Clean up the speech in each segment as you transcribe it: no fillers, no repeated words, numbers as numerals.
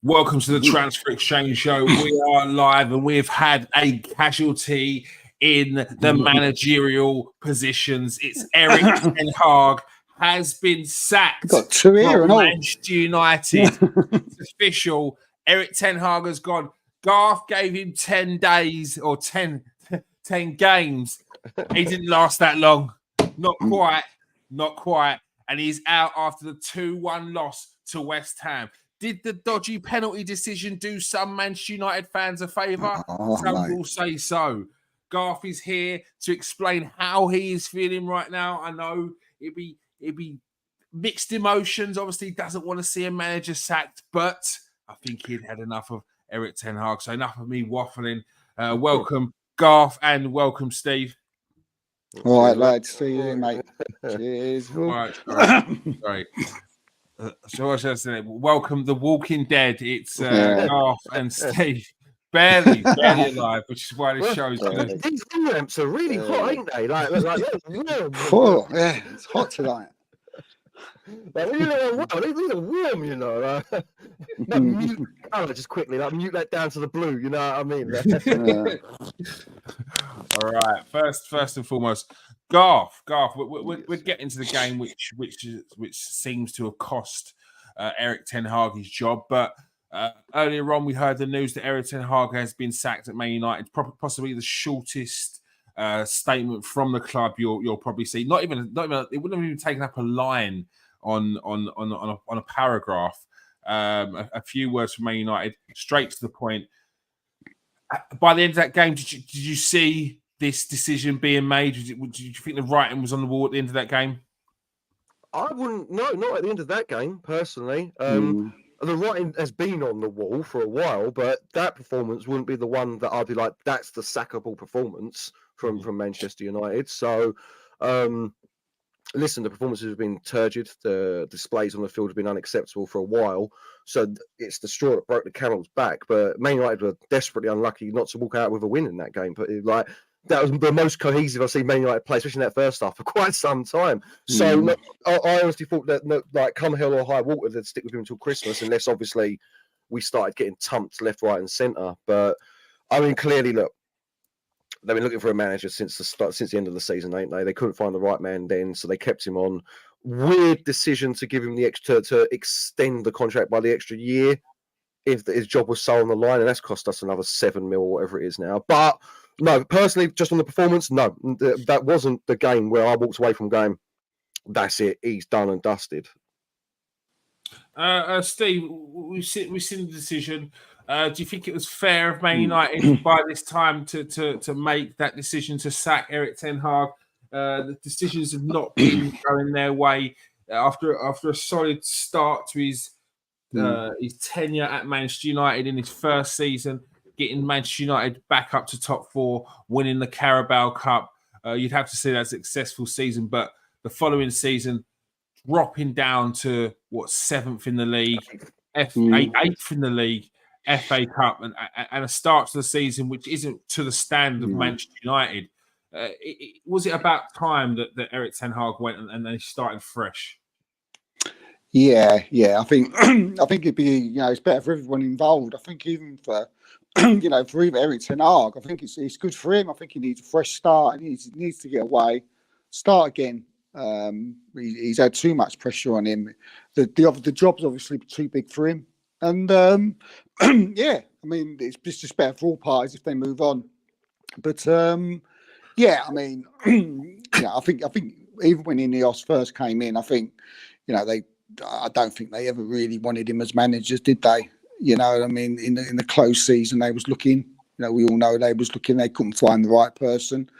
Welcome to the Transfer Exchange Show. We are live and we've had a casualty in the managerial positions. It's Erik Ten Hag has been sacked Got two here from and all. Manchester United. It's official. Erik Ten Hag has gone. Garth gave him 10 days or 10 games. He didn't last that long. Not quite. And he's out after the 2-1 loss to West Ham. Did the dodgy penalty decision do some Manchester United fans a favour? Some will say so. Garth is here to explain how he is feeling right now. I know it'd be mixed emotions. Obviously, he doesn't want to see a manager sacked, but I think he'd had enough of Erik Ten Hag. So enough of me waffling. Welcome, Garth, and welcome, Steve. All right, lads. See you, mate. Cheers. All right. Great. So what should I say? Welcome, The Walking Dead. It's Garth and Steve. Barely alive, which is why this show's good. These lamps are really hot, ain't they? It's hot tonight. These are warm, you know. Mute colour just quickly, mute that down to the blue. You know what I mean? All right. First and foremost, Garth. We're getting to the game, which seems to have cost Erik Ten Hag his job. But earlier on, we heard the news that Erik Ten Hag has been sacked at Man United. Possibly the shortest statement from the club you'll probably see. Not even. It wouldn't have even taken up a line on a paragraph. A few words from Man United, straight to the point. By the end of that game, did you see this decision being made? Did you think the writing was on the wall at the end of that game? I wouldn't. No, not at the end of that game, personally. The writing has been on the wall for a while, but that performance wouldn't be the one that I'd be like, that's the sackable performance from Manchester United. So, listen, the performances have been turgid. The displays on the field have been unacceptable for a while. So it's the straw that broke the camel's back. But Man United were desperately unlucky not to walk out with a win in that game. But that was the most cohesive I've seen Man United play, especially in that first half, for quite some time. So I honestly thought that come hell or high water, they'd stick with him until Christmas, unless obviously we started getting thumped left, right, and centre. But I mean, clearly, look, they've been looking for a manager since the end of the season, ain't they? They couldn't find the right man then, so they kept him on. Weird decision to give him the extra to extend the contract by the extra year if his job was so on the line, and that's cost us another 7 mil or whatever it is now. But no, personally, just on the performance, no, that wasn't the game where I walked away from going, that's it, he's done and dusted. Steve, we've seen the decision. Do you think it was fair of Man United by this time to make that decision to sack Erik Ten Hag? The decisions have not been going their way after a solid start to his tenure at Manchester United in his first season, getting Manchester United back up to top four, winning the Carabao Cup. You'd have to say that's a successful season, but the following season, dropping down to 7th in the league, eighth in the league, FA Cup, and a start to the season which isn't to the standard of Manchester United. Was it about time that Erik Ten Hag went and they started fresh? Yeah. I think it'd be it's better for everyone involved. I think even for for even Erik Ten Hag, I think it's good for him. I think he needs a fresh start. He needs to get away, start again. He's had too much pressure on him. The job's obviously too big for him, and I mean it's just better for all parties if they move on. But I mean, I think even when Ineos first came in, I think I don't think they ever really wanted him as managers, did they? I mean, in the close season, they was looking. We all know they was looking. They couldn't find the right person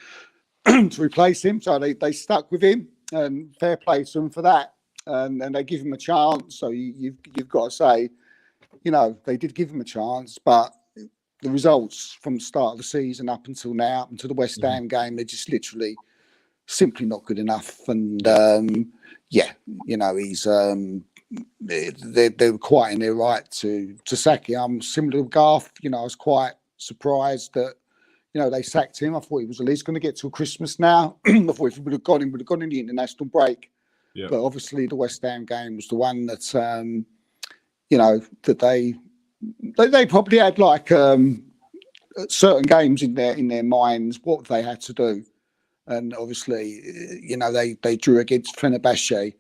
to replace him, so they stuck with him. And fair play to them for that. And they give him a chance. So you've got to say, they did give him a chance, but the results from the start of the season up until now, up until the West Ham game, they're just literally simply not good enough. And he's they're quite in their right to sack him. I'm similar to Garth. I was quite surprised that they sacked him. I thought he was at least going to get till Christmas now. I thought if he would have gone in the international break. Yeah. But obviously the West Ham game was the one that that they they probably had like certain games in their minds what they had to do, and obviously, they drew against Fenerbahce.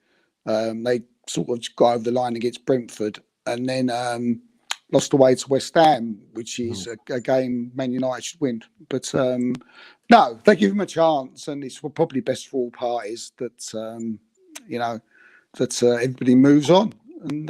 They sort of got over the line against Brentford, and then lost away to West Ham, which is a game Man United should win. But no, they give him a chance, and it's probably best for all parties that everybody moves on. And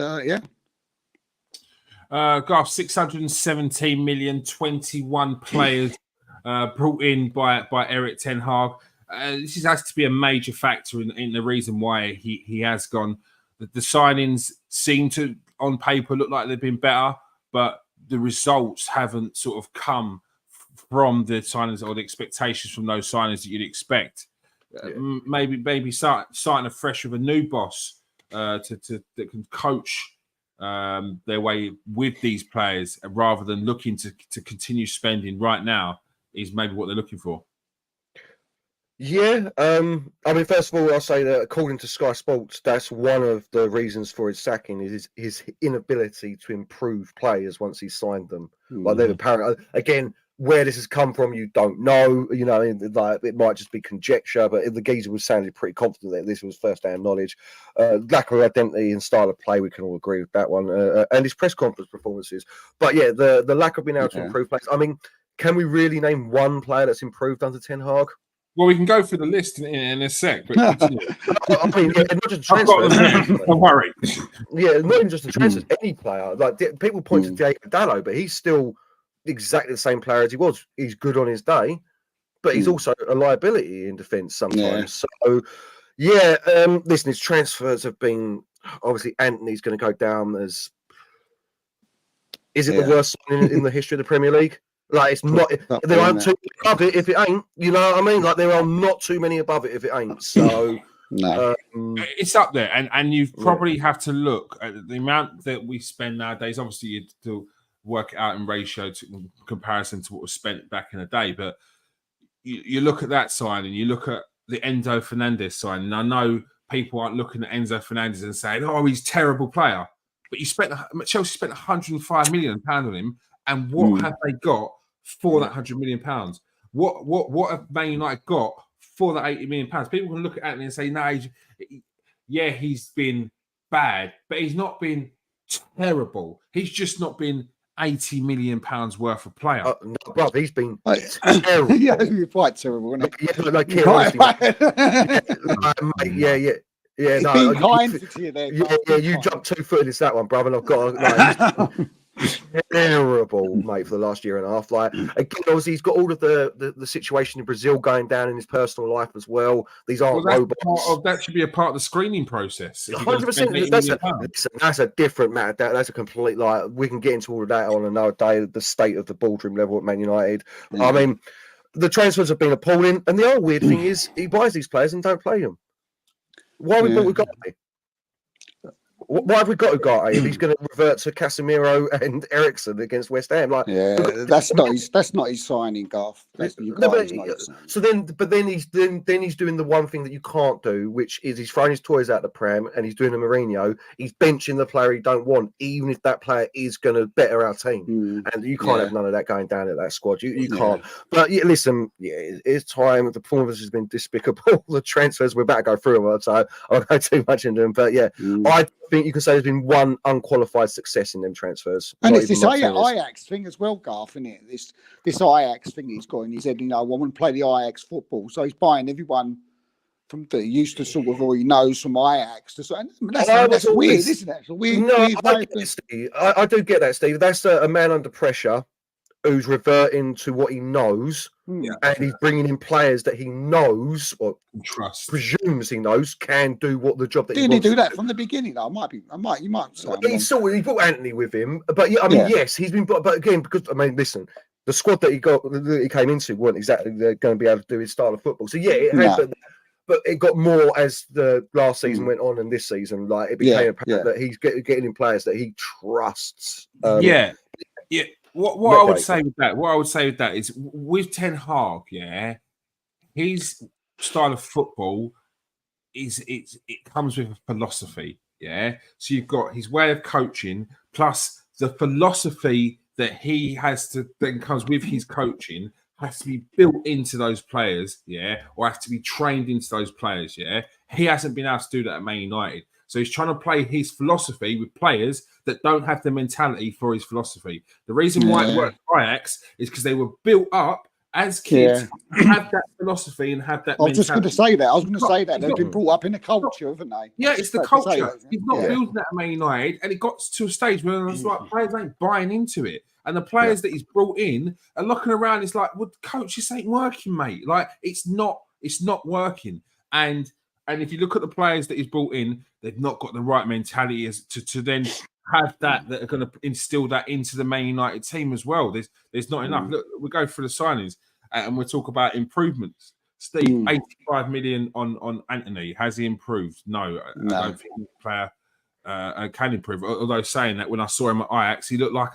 Garth, 617 million, 21 players brought in by Erik ten Hag. This has to be a major factor in the reason why he has gone. The signings seem to, on paper, look like they've been better, but the results haven't sort of come from the signings or the expectations from those signings that you'd expect. Maybe starting afresh with a new boss that can coach their way with these players rather than looking to continue spending right now is maybe what they're looking for. Yeah, first of all, I'll say that according to Sky Sports, that's one of the reasons for his sacking is his inability to improve players once he's signed them. Like they're apparent again. Where this has come from, you don't know. Like it might just be conjecture, but the geezer was sounded pretty confident that this was first-hand knowledge. Lack of identity and style of play, we can all agree with that one. And his press conference performances. But yeah, the lack of being able to improve players. I mean, can we really name one player that's improved under Ten Hag? Well, we can go through the list in a sec. But not just transfers. Don't worry. Yeah, not even just the transfers. Any player, like people point to Diego Dallo, but he's still exactly the same player as he was. He's good on his day, but he's also a liability in defence sometimes. So, listen, his transfers have been obviously. Anthony's going to go down as. Is it the worst signing in the history of the Premier League? Like it's not. There aren't too many above it if it ain't. You know what I mean? Like there are not too many above it if it ain't. So no, it's up there, and you probably have to look at the amount that we spend nowadays. Obviously, you do work it out in ratio to comparison to what was spent back in the day. But you look at that sign, and you look at the Enzo Fernandez sign, and I know people aren't looking at Enzo Fernandez and saying, "Oh, he's a terrible player." But Chelsea spent 105 million pounds on him. And what have they got for that 100 million pounds? What have Man United got for that 80 million pounds? People can look at Anthony and say, "No, he's been bad, but he's not been terrible. He's just not been 80 million pounds worth of player." No, bro, he's been terrible. Yeah, he's been quite terrible. Isn't he? Yeah, it's no, been kind to you there. You jumped 2 foot into that one, brother. And I've got terrible, mate, for the last year and a half. Like again, obviously, he's got all of the situation in Brazil going down in his personal life as well. These aren't robots. That should be a part of the screening process. 100%. That's a different matter. That's a complete we can get into all of that on another day. The state of the boardroom level at Man United. I mean, the transfers have been appalling, and the other weird thing is he buys these players and don't play them. Why have we bought Ugarte? Why have we got Ugarte if he's going to revert to Casemiro and Eriksen against West Ham? That's not his signing, Garth. But then he's doing the one thing that you can't do, which is he's throwing his toys out the pram and he's doing a Mourinho. He's benching the player he don't want, even if that player is going to better our team. And you can't have none of that going down at that squad. You can't. But listen, it's time. The performance has been despicable. The transfers, we're about to go through them, so I won't go too much into them. But I think you can say there's been one unqualified success in them transfers. And it's this Ajax thing as well, Garth, isn't it? This Ajax thing he's got in his head, I want to play the Ajax football. So he's buying everyone from that he used to sort of already knows from Ajax. That's weird, isn't it? It's a weird I do get that, Steve. That's a man under pressure who's reverting to what he knows, and he's bringing in players that he knows or presumes he knows can do what the job that Didn't he do that from the beginning, though. You might say he brought Anthony with him, but yes, he's been. But again, because listen, the squad that he came into weren't exactly going to be able to do his style of football. So but it got more as the last season went on, and this season, it became apparent that he's getting in players that he trusts. What I would say with that is with Ten Hag, his style of football it comes with a philosophy, So you've got his way of coaching plus the philosophy that he has to then comes with his coaching has to be built into those players, or has to be trained into those players, He hasn't been able to do that at Man United. So he's trying to play his philosophy with players that don't have the mentality for his philosophy. The reason why it worked for Ajax is because they were built up as kids, have that philosophy and have that mentality. I was just going to say that. I was going to say that. They've been brought up in a culture, haven't they? Yeah, it's the culture. He's not building that at Man United, and it got to a stage where it's like players ain't buying into it. And the players that he's brought in are looking around. It's like, well, coach, this ain't working, mate. Like, it's not working. And if you look at the players that he's brought in, they've not got the right mentality as to then have that are going to instill that into the Man United team as well. There's not enough. Look, we go through the signings and we'll talk about improvements. Steve, 85 million on Anthony. Has he improved? No. I don't think the player can improve. Although saying that, when I saw him at Ajax, he looked like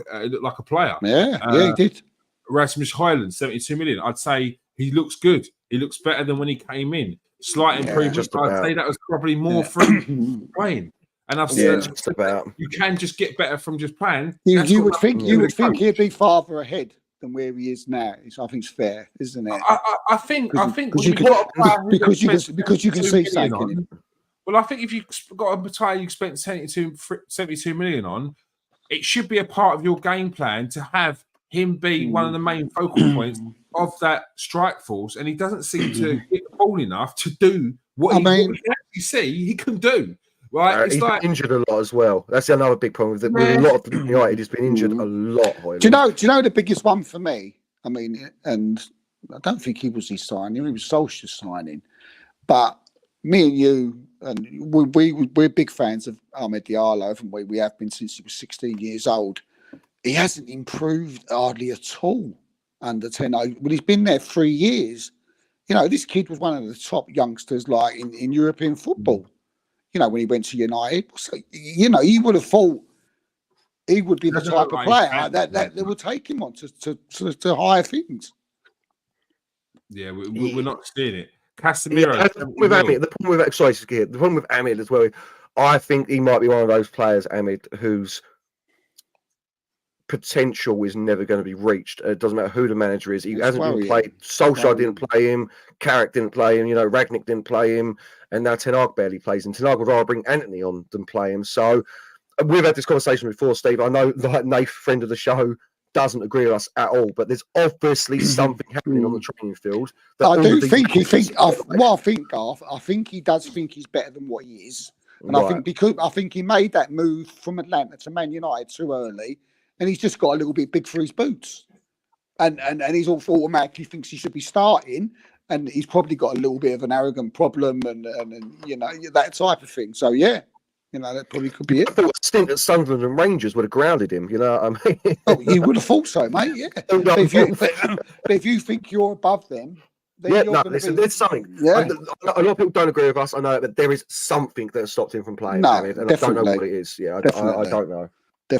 a player. Yeah, he did. Rasmus Højlund, 72 million. I'd say he looks good. He looks better than when he came in. Slight improvement. I'd say that was probably more from playing. And I've said you can just get better from just playing. You would think he'd be farther ahead than where he is now. I think it's fair, isn't it? I think because you can see something. Well, I think if you've got a player you spent 72 million on, it should be a part of your game plan to have him be one of the main focal points of that strike force, and he doesn't seem to get the ball enough to do what we can actually see he can do. Right, it's he's like been injured a lot as well. That's another big problem with a lot of the United. He's been injured a lot. Do you know the biggest one for me? I mean, and I don't think he was his signing; he was Solskjaer's signing. But me and you, and we're big fans of Ahmed Diallo, haven't we? We have been since he was 16 years old. He hasn't improved hardly at all under 10. Well, he's been there 3 years. You know, this kid was one of the top youngsters, like in European football. You know, when he went to United, so, you know, you would have thought he would be the type of player that would take him on to higher things. Yeah, we're not seeing it. Casemiro. The problem with Ahmed as well, I think he might be one of those players, Ahmed, whose potential is never going to be reached. It doesn't matter who the manager is. He hasn't been played. Solskjaer didn't play him. Carrick didn't play him. You know, Ragnick didn't play him. And now Ten Hag barely plays him. Ten Hag would rather bring Anthony on than play him. So we've had this conversation before, Steve. I know, like Nath, friend of the show, doesn't agree with us at all, but there's obviously something happening on the training field. I do think he thinks. I think he does think he's better than what he is, and I think he made that move from Atlanta to Man United too early. And he's just got a little bit big for his boots. And he's also automatically thinks he should be starting. And he's probably got a little bit of an arrogant problem and you know, that type of thing. So, yeah, you know, that probably could be it. I thought a stint at Sunderland and Rangers would have grounded him, you know what I mean? Oh, you would have thought so, mate, yeah. But if you think you're above them, then there's something. Yeah. A lot of people don't agree with us, I know, but there is something that has stopped him from playing. No, and I don't know what it is. Yeah, I don't know.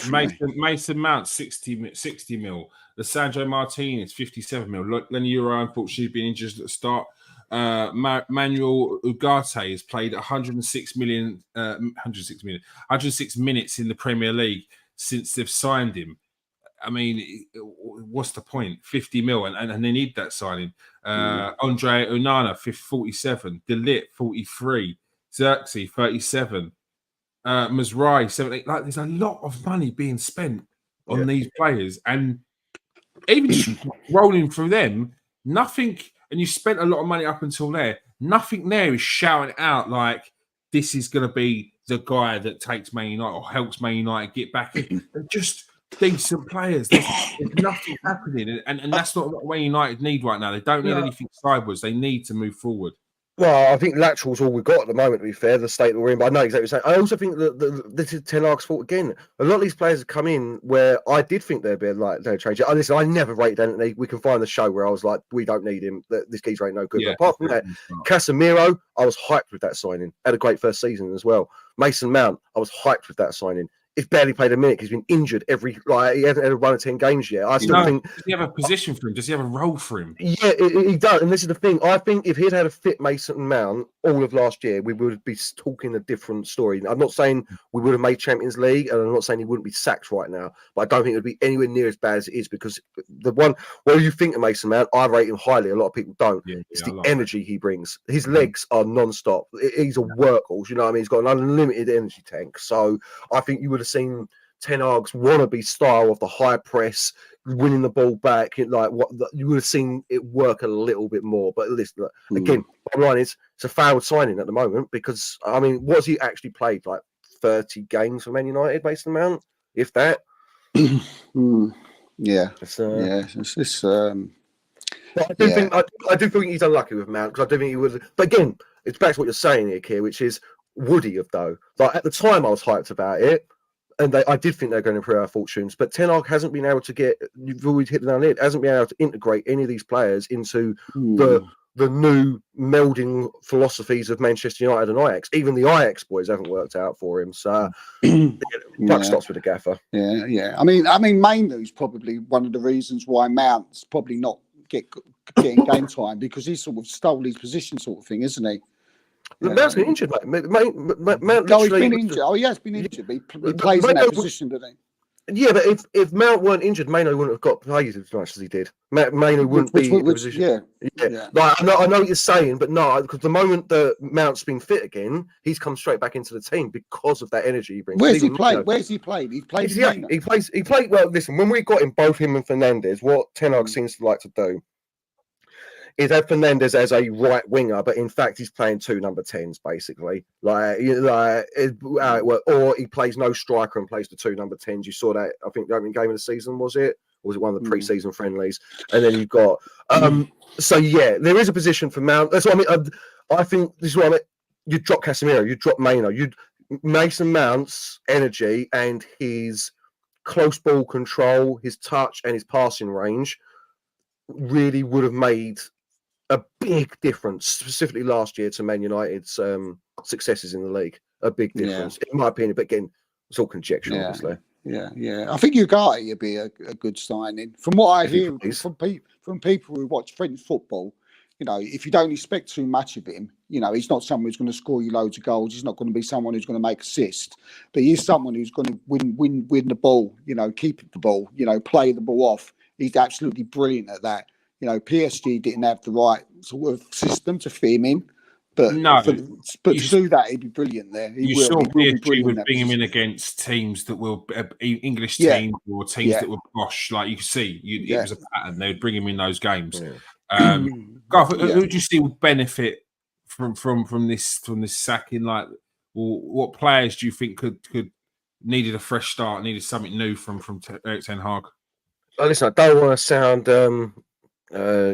Mason Mount 60 mil. Lissandro Martinez 57 mil. Lenny Uriah unfortunately been injured at the start. Manuel Ugarte has played 106 minutes in the Premier League since they've signed him. I mean, what's the point? 50 mil, and they need that signing. Andre Onana 47, De Ligt 43, Xerxes 37. Mazraoui 78. Like, there's a lot of money being spent on these players, and even just rolling through them, nothing. And you spent a lot of money up until there. Nothing there is shouting out like this is going to be the guy that takes Man United or helps Man United get back in. They're just decent players. There's nothing happening, and that's not what Man United need right now. They don't need anything sideways. They need to move forward. Well, I think lateral's all we've got at the moment, to be fair, the state that we're in. But I know exactly what you're saying. I also think that this is Ten Hag's fault again. A lot of these players have come in where I did think they'd be like, they'd change it. Listen, I never rated Anthony. We can find the show where I was like, we don't need him. This geezer ain't no good. Yeah. But apart from that, Casemiro, I was hyped with that signing. Had a great first season as well. Mason Mount, I was hyped with that signing. he's barely played a minute. He's been injured he hasn't had a run of 10 games yet. I still think. Does he have a position for him? Does he have a role for him? Yeah, he does. And this is the thing. I think if he'd had a fit Mason Mount all of last year, we would be talking a different story. I'm not saying we would have made Champions League, and I'm not saying he wouldn't be sacked right now, but I don't think it would be anywhere near as bad as it is, because what do you think of Mason Mount? I rate him highly. A lot of people don't. It's the energy he brings. His legs are non-stop. He's a workhorse. You know what I mean? He's got an unlimited energy tank. So I think you would have seen Ten Hag's wannabe style of the high press, winning the ball back, you would have seen it work a little bit more. But listen, again, bottom line is it's a failed signing at the moment, because I mean, what's he actually played? Like 30 games for Man United, Mason Mount, if that. Yeah, it's this. I do think he's unlucky with Mount, because I do think he would. But again, it's back to what you're saying, Erik, here, which is, would he have though? Like at the time, I was hyped about it. And I did think they're going to improve our fortunes, but Ten Hag hasn't been able to you've always hit it on it, hasn't been able to integrate any of these players into the new melding philosophies of Manchester United and Ajax. Even the Ajax boys haven't worked out for him. So buck stops with the gaffer. Yeah. I mean, mainly is probably one of the reasons why Mount's probably not getting game time, because he sort of stole his position, sort of thing, isn't he? Mount's been injured, mate. Mount he's been injured. Oh, he has been injured. He plays in that position, doesn't he? Yeah, but if Mount weren't injured, Mano wouldn't have got played as much as he did. Mano wouldn't be in the position. Yeah. Like, I know what you're saying, but no, because the moment that Mount's been fit again, he's come straight back into the team because of that energy he brings. Where's he played? He played. He played. Well, listen, when we got him, both him and Fernandes, what Ten Hag seems to like to do is have Fernandes as a right winger, but in fact he's playing 2 number 10s basically. Or he plays no striker and plays the 2 number 10s. You saw that, I think, the opening game of the season, was it? Or was it one of the pre-season friendlies? And then you've got so yeah, there is a position for Mount. That's what I mean. I think this is what I mean. You drop Casemiro, you drop Mano, Mason Mount's energy and his close ball control, his touch and his passing range really would have made a big difference, specifically last year, to Man United's successes in the league. A big difference, in my opinion. But again, it's all conjecture, obviously. Yeah. I think Ugarte would be a good signing. From what I hear from people who watch French football, you know, if you don't expect too much of him, you know, he's not someone who's going to score you loads of goals. He's not going to be someone who's going to make assists, but he's someone who's going to win the ball. You know, keep the ball. You know, play the ball off. He's absolutely brilliant at that. You know, PSG didn't have the right sort of system to fit him in, but to do that, he'd be brilliant there. He saw PSG would bring him in against teams that will English teams or teams that were posh. Like you can see, it was a pattern. They would bring him in those games. Garth, who do you see would benefit from this sacking? Like, what players do you think could needed a fresh start, needed something new from Erik ten Hag? Listen, I don't want to sound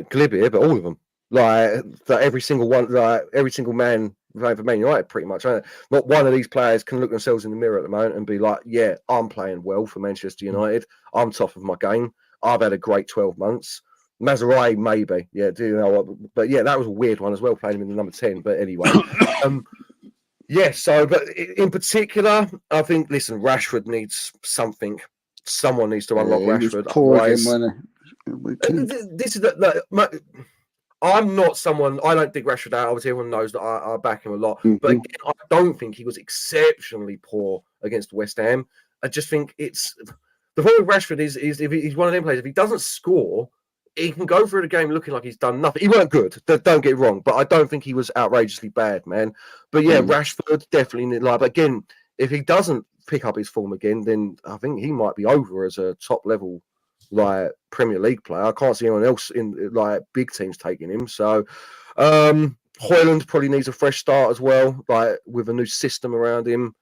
glib here, but all of them, like every single one, like every single man playing for Man United, pretty much. Not one of these players can look themselves in the mirror at the moment and be like, "Yeah, I'm playing well for Manchester United. I'm top of my game. I've had a great 12 months." Mazraoui, maybe, do you know what? But yeah, that was a weird one as well, playing him in the number 10. But anyway, So, but in particular, I think, listen, Rashford needs something. Someone needs to unlock Rashford. This is I'm not someone. I don't dig Rashford out. Obviously, everyone knows that I back him a lot. But again, I don't think he was exceptionally poor against West Ham. I just think it's the problem with Rashford is if he's one of them players. If he doesn't score, he can go through the game looking like he's done nothing. He weren't good. Don't get it wrong, but I don't think he was outrageously bad, man. But yeah, Rashford definitely need. Like, again, if he doesn't pick up his form again, then I think he might be over as a top level like Premier League player. I can't see anyone else in like big teams taking him. So Højlund probably needs a fresh start as well, like with a new system around him.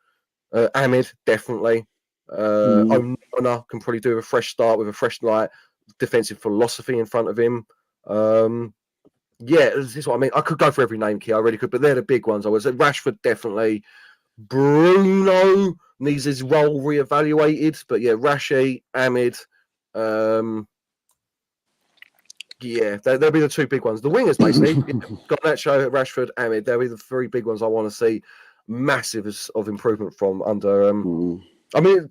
Ahmed definitely. Onana can probably do a fresh start with a fresh like defensive philosophy in front of him. This is what I mean. I could go for every name, Key. I really could, but they're the big ones. I would say Rashford definitely. Bruno needs his role reevaluated, but yeah, Rashi, Ahmed. There'll be the 2 big ones. The wingers, basically, Garnacho, Rashford, Ahmed. They'll be the 3 big ones I want to see massive of improvement from under I mean,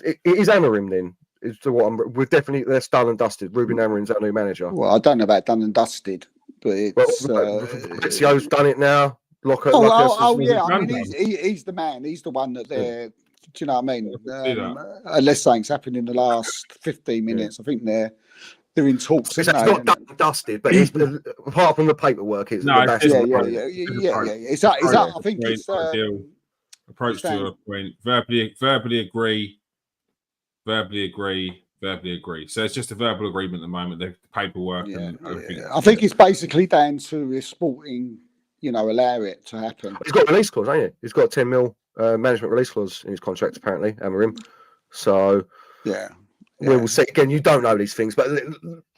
it is Amorim then. Is to what we're definitely that's done and dusted. Ruben Amorim's our new manager. Well, I don't know about done and dusted, but it's. Fabrizio's done it now. Yeah. I mean, he's the man. He's the one that they're. Do you know what I mean? Unless something's happened in the last 15 minutes, I think they're in talks. It's not done and dusted, but it's, apart from the paperwork, it's yeah. It's I think it's approach to a point. Verbally agree. So it's just a verbal agreement at the moment. The paperwork and everything. I think it's basically down to if Sporting, allow it to happen. He's got a release clause, ain't he? He's got a 10 mil management release clause in his contract, apparently, Amorim. So we'll see. Again, you don't know these things, but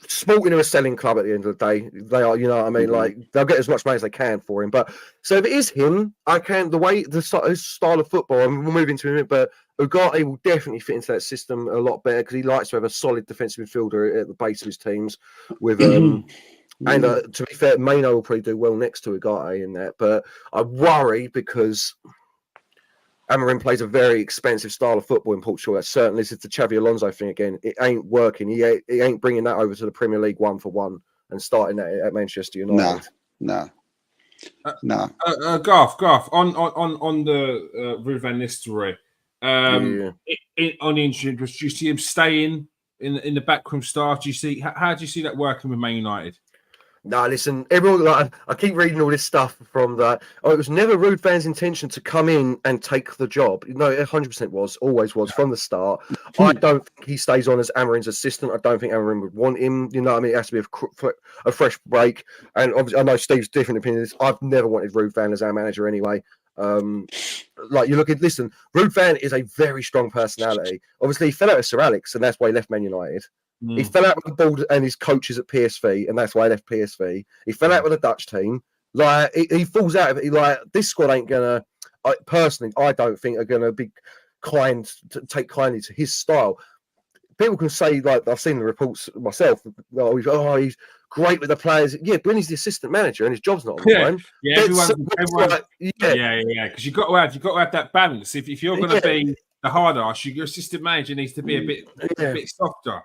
Sporting are a selling club at the end of the day. They are, you know what I mean? Like, they'll get as much money as they can for him. But so if it is him, his style of football, and we'll move into it, but Ugarte will definitely fit into that system a lot better because he likes to have a solid defensive midfielder at the base of his teams with and to be fair, Maino will probably do well next to Ugarte in that. But I worry because Amorim plays a very expensive style of football in Portugal. That's certainly this is the Xavi Alonso thing again. It ain't working. He ain't bringing that over to the Premier League 1-for-1 and starting that at Manchester United. No. Garth, on the Ruud van Nistelrooy, on the interim, do you see him staying in the backroom staff? How do you see that working with Man United? No, listen, everyone. I keep reading all this stuff from that. It was never Ruud Van's intention to come in and take the job. No, it 100% always was from the start. I don't think he stays on as Amorim's assistant. I don't think Amorim would want him. You know what I mean? It has to be a fresh break. And obviously, I know Steve's different opinions. I've never wanted Ruud Van as our manager anyway. Listen, Ruud Van is a very strong personality. Obviously, he fell out with Sir Alex, and that's why he left Man United. He fell out with the board and his coaches at PSV, and that's why he left PSV. He fell out with the Dutch team. Like he falls out of it. Like this squad ain't gonna. Personally, I don't think are gonna be take kindly to his style. People can say like I've seen the reports myself. He's great with the players. Yeah, but when he's the assistant manager and his job's not on the line. Because you've got to have that balance. If you're going to be the hard ass, your assistant manager needs to be a bit softer.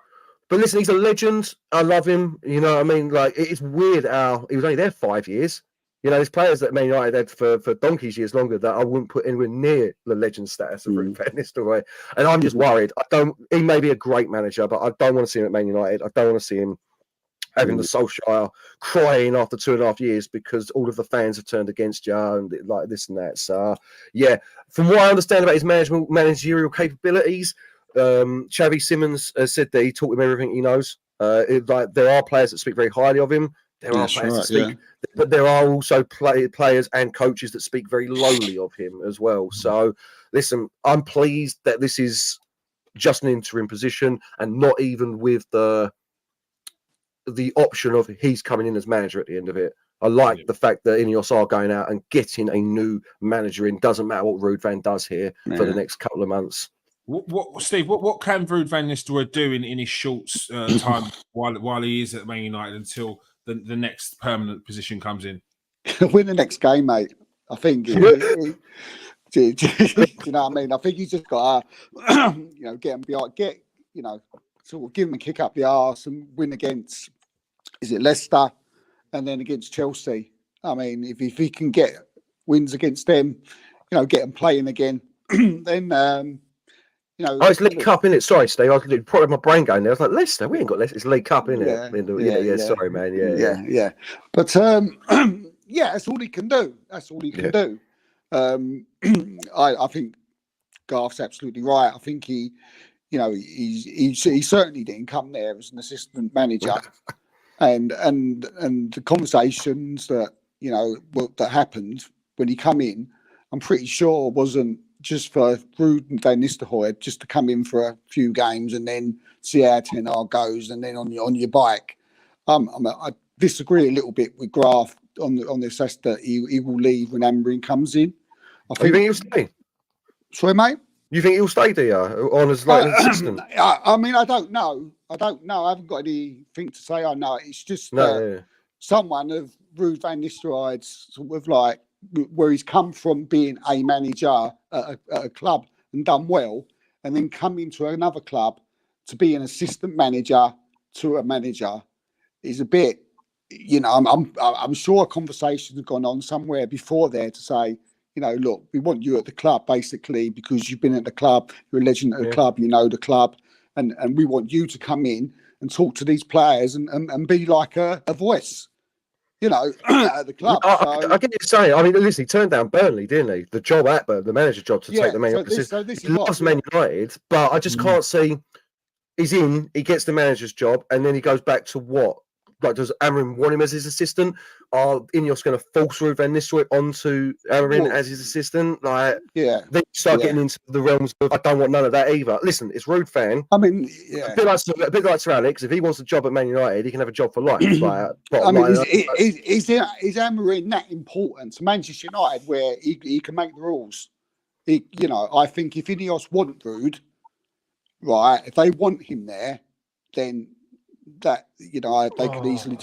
But listen, he's a legend. I love him. You know what I mean? Like, it's weird how he was only there 5 years. You know, there's players that Man United had for donkey's years longer that I wouldn't put anywhere near the legend status of Ruud Van Nistelrooy. And I'm just worried. He may be a great manager, but I don't want to see him at Man United. I don't want to see him having the Solskjaer crying after 2.5 years because all of the fans have turned against you and like this and that. So, yeah, from what I understand about his managerial capabilities, Xavi Simons has said that he taught him everything he knows. There are players that speak very highly of him. There are players that speak, but there are also players and coaches that speak very lowly of him as well. So, listen, I'm pleased that this is just an interim position and not even with the option of he's coming in as manager at the end of it. I like the fact that Ineos are going out and getting a new manager in. Doesn't matter what Ruud Van does here for the next couple of months. Steve, what can Ruud Van Nistelrooy do in his short time while he is at Man United until the next permanent position comes in? Win the next game, mate. I think. Do you know what I mean? I think he's just got to, get him behind, sort of give him a kick up the arse and win against, is it Leicester, and then against Chelsea. I mean, if he can get wins against them, get them playing again, then. It's League Cup, isn't it? Sorry, Steve. I was probably my brain going there. I was like, Leicester, we ain't got Leicester. It's League Cup, isn't it? Sorry, man. Yeah. But that's all he can do. That's all he can do. I think Garth's absolutely right. I think he certainly didn't come there as an assistant manager, and the conversations that that happened when he come in, I'm pretty sure wasn't just for Ruud Van Nistelrooy just to come in for a few games and then see how Ten Hag goes and then on your bike. I disagree a little bit with Graf on the assess that he will leave when Amorim comes in. You think he'll stay? Sorry, mate? You think he'll stay, do you? On as like an assistant? I mean, I don't know. I haven't got anything to say. I know it's just someone of Ruud Van Nistelrooy's sort of like where he's come from being a manager at a club and done well, and then come into another club to be an assistant manager to a manager is a bit, I'm sure a conversation has gone on somewhere before there to say, look, we want you at the club basically because you've been at the club, you're a legend at the club, you know the club, and we want you to come in and talk to these players and be like a voice, at the club. I get what you're saying. I mean, listen, he turned down Burnley, didn't he? The job at Burnley, the manager job to take the man. He loves Man United, but I just can't see. He's in, he gets the manager's job, and then he goes back to what? Like, does Amorim want him as his assistant? Are Ineos going to force Ruud van Nistelrooy onto Amorim as his assistant? Like, then you start getting into the realms of, I don't want none of that either. Listen, it's Ruud fan. I mean, a bit like Sir Alex. If he wants a job at Man United, he can have a job for life. Is Amorim that important to Manchester United where he can make the rules? I think if Ineos want Ruud, right, if they want him there, then that they could easily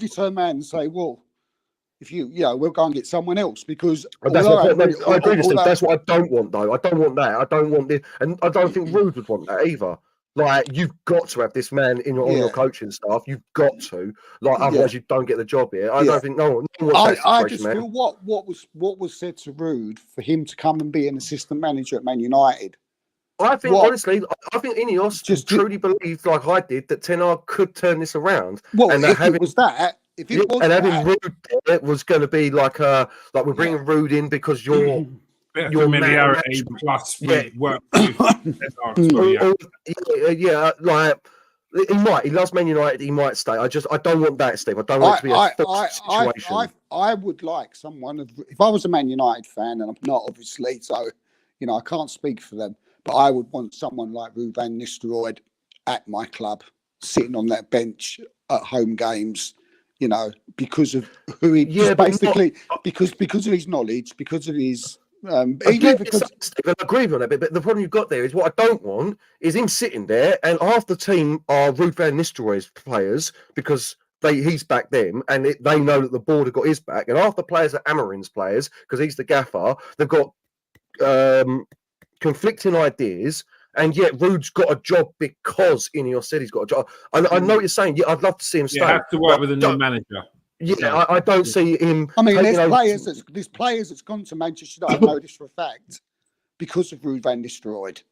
turn around and say, well, if we'll go and get someone else because I agree with Steve. That's what I don't want though. I don't want that. I don't want this, and I don't think Ruud would want that either. Like, you've got to have this man on your coaching staff. You've got to, otherwise you don't get the job here. I don't think no one wants that situation, I just feel what was said to Ruud for him to come and be an assistant manager at Man United. I think, honestly, Ineos just truly believed, like I did, that Ten Hag could turn this around. Well, and having Ruud was going to be like we're bringing Ruud in because you're familiarity plus work with he loves Man United. He might stay. I don't want that, Steve. I don't want it to be a situation. I would like someone. If I was a Man United fan, and I'm not obviously, so I can't speak for them. But I would want someone like Ruud van Nistelrooy at my club, sitting on that bench at home games, because of who he basically because of his knowledge, because of his. I agree with on that bit, but the problem you've got there is what I don't want is him sitting there and half the team are Ruud van Nistelrooy's players because he's backed them and they know that the board have got his back, and half the players are Amorim's players because he's the gaffer. They've got conflicting ideas, and yet Ruud's got a job because Ineos said he's got a job. I know what you're saying. Yeah, I'd love to see him stay. You have to work with a new manager. Yeah, I don't see him. I mean, there's players that's gone to Manchester United. I know this for a fact because of Ruud van Nistelrooy.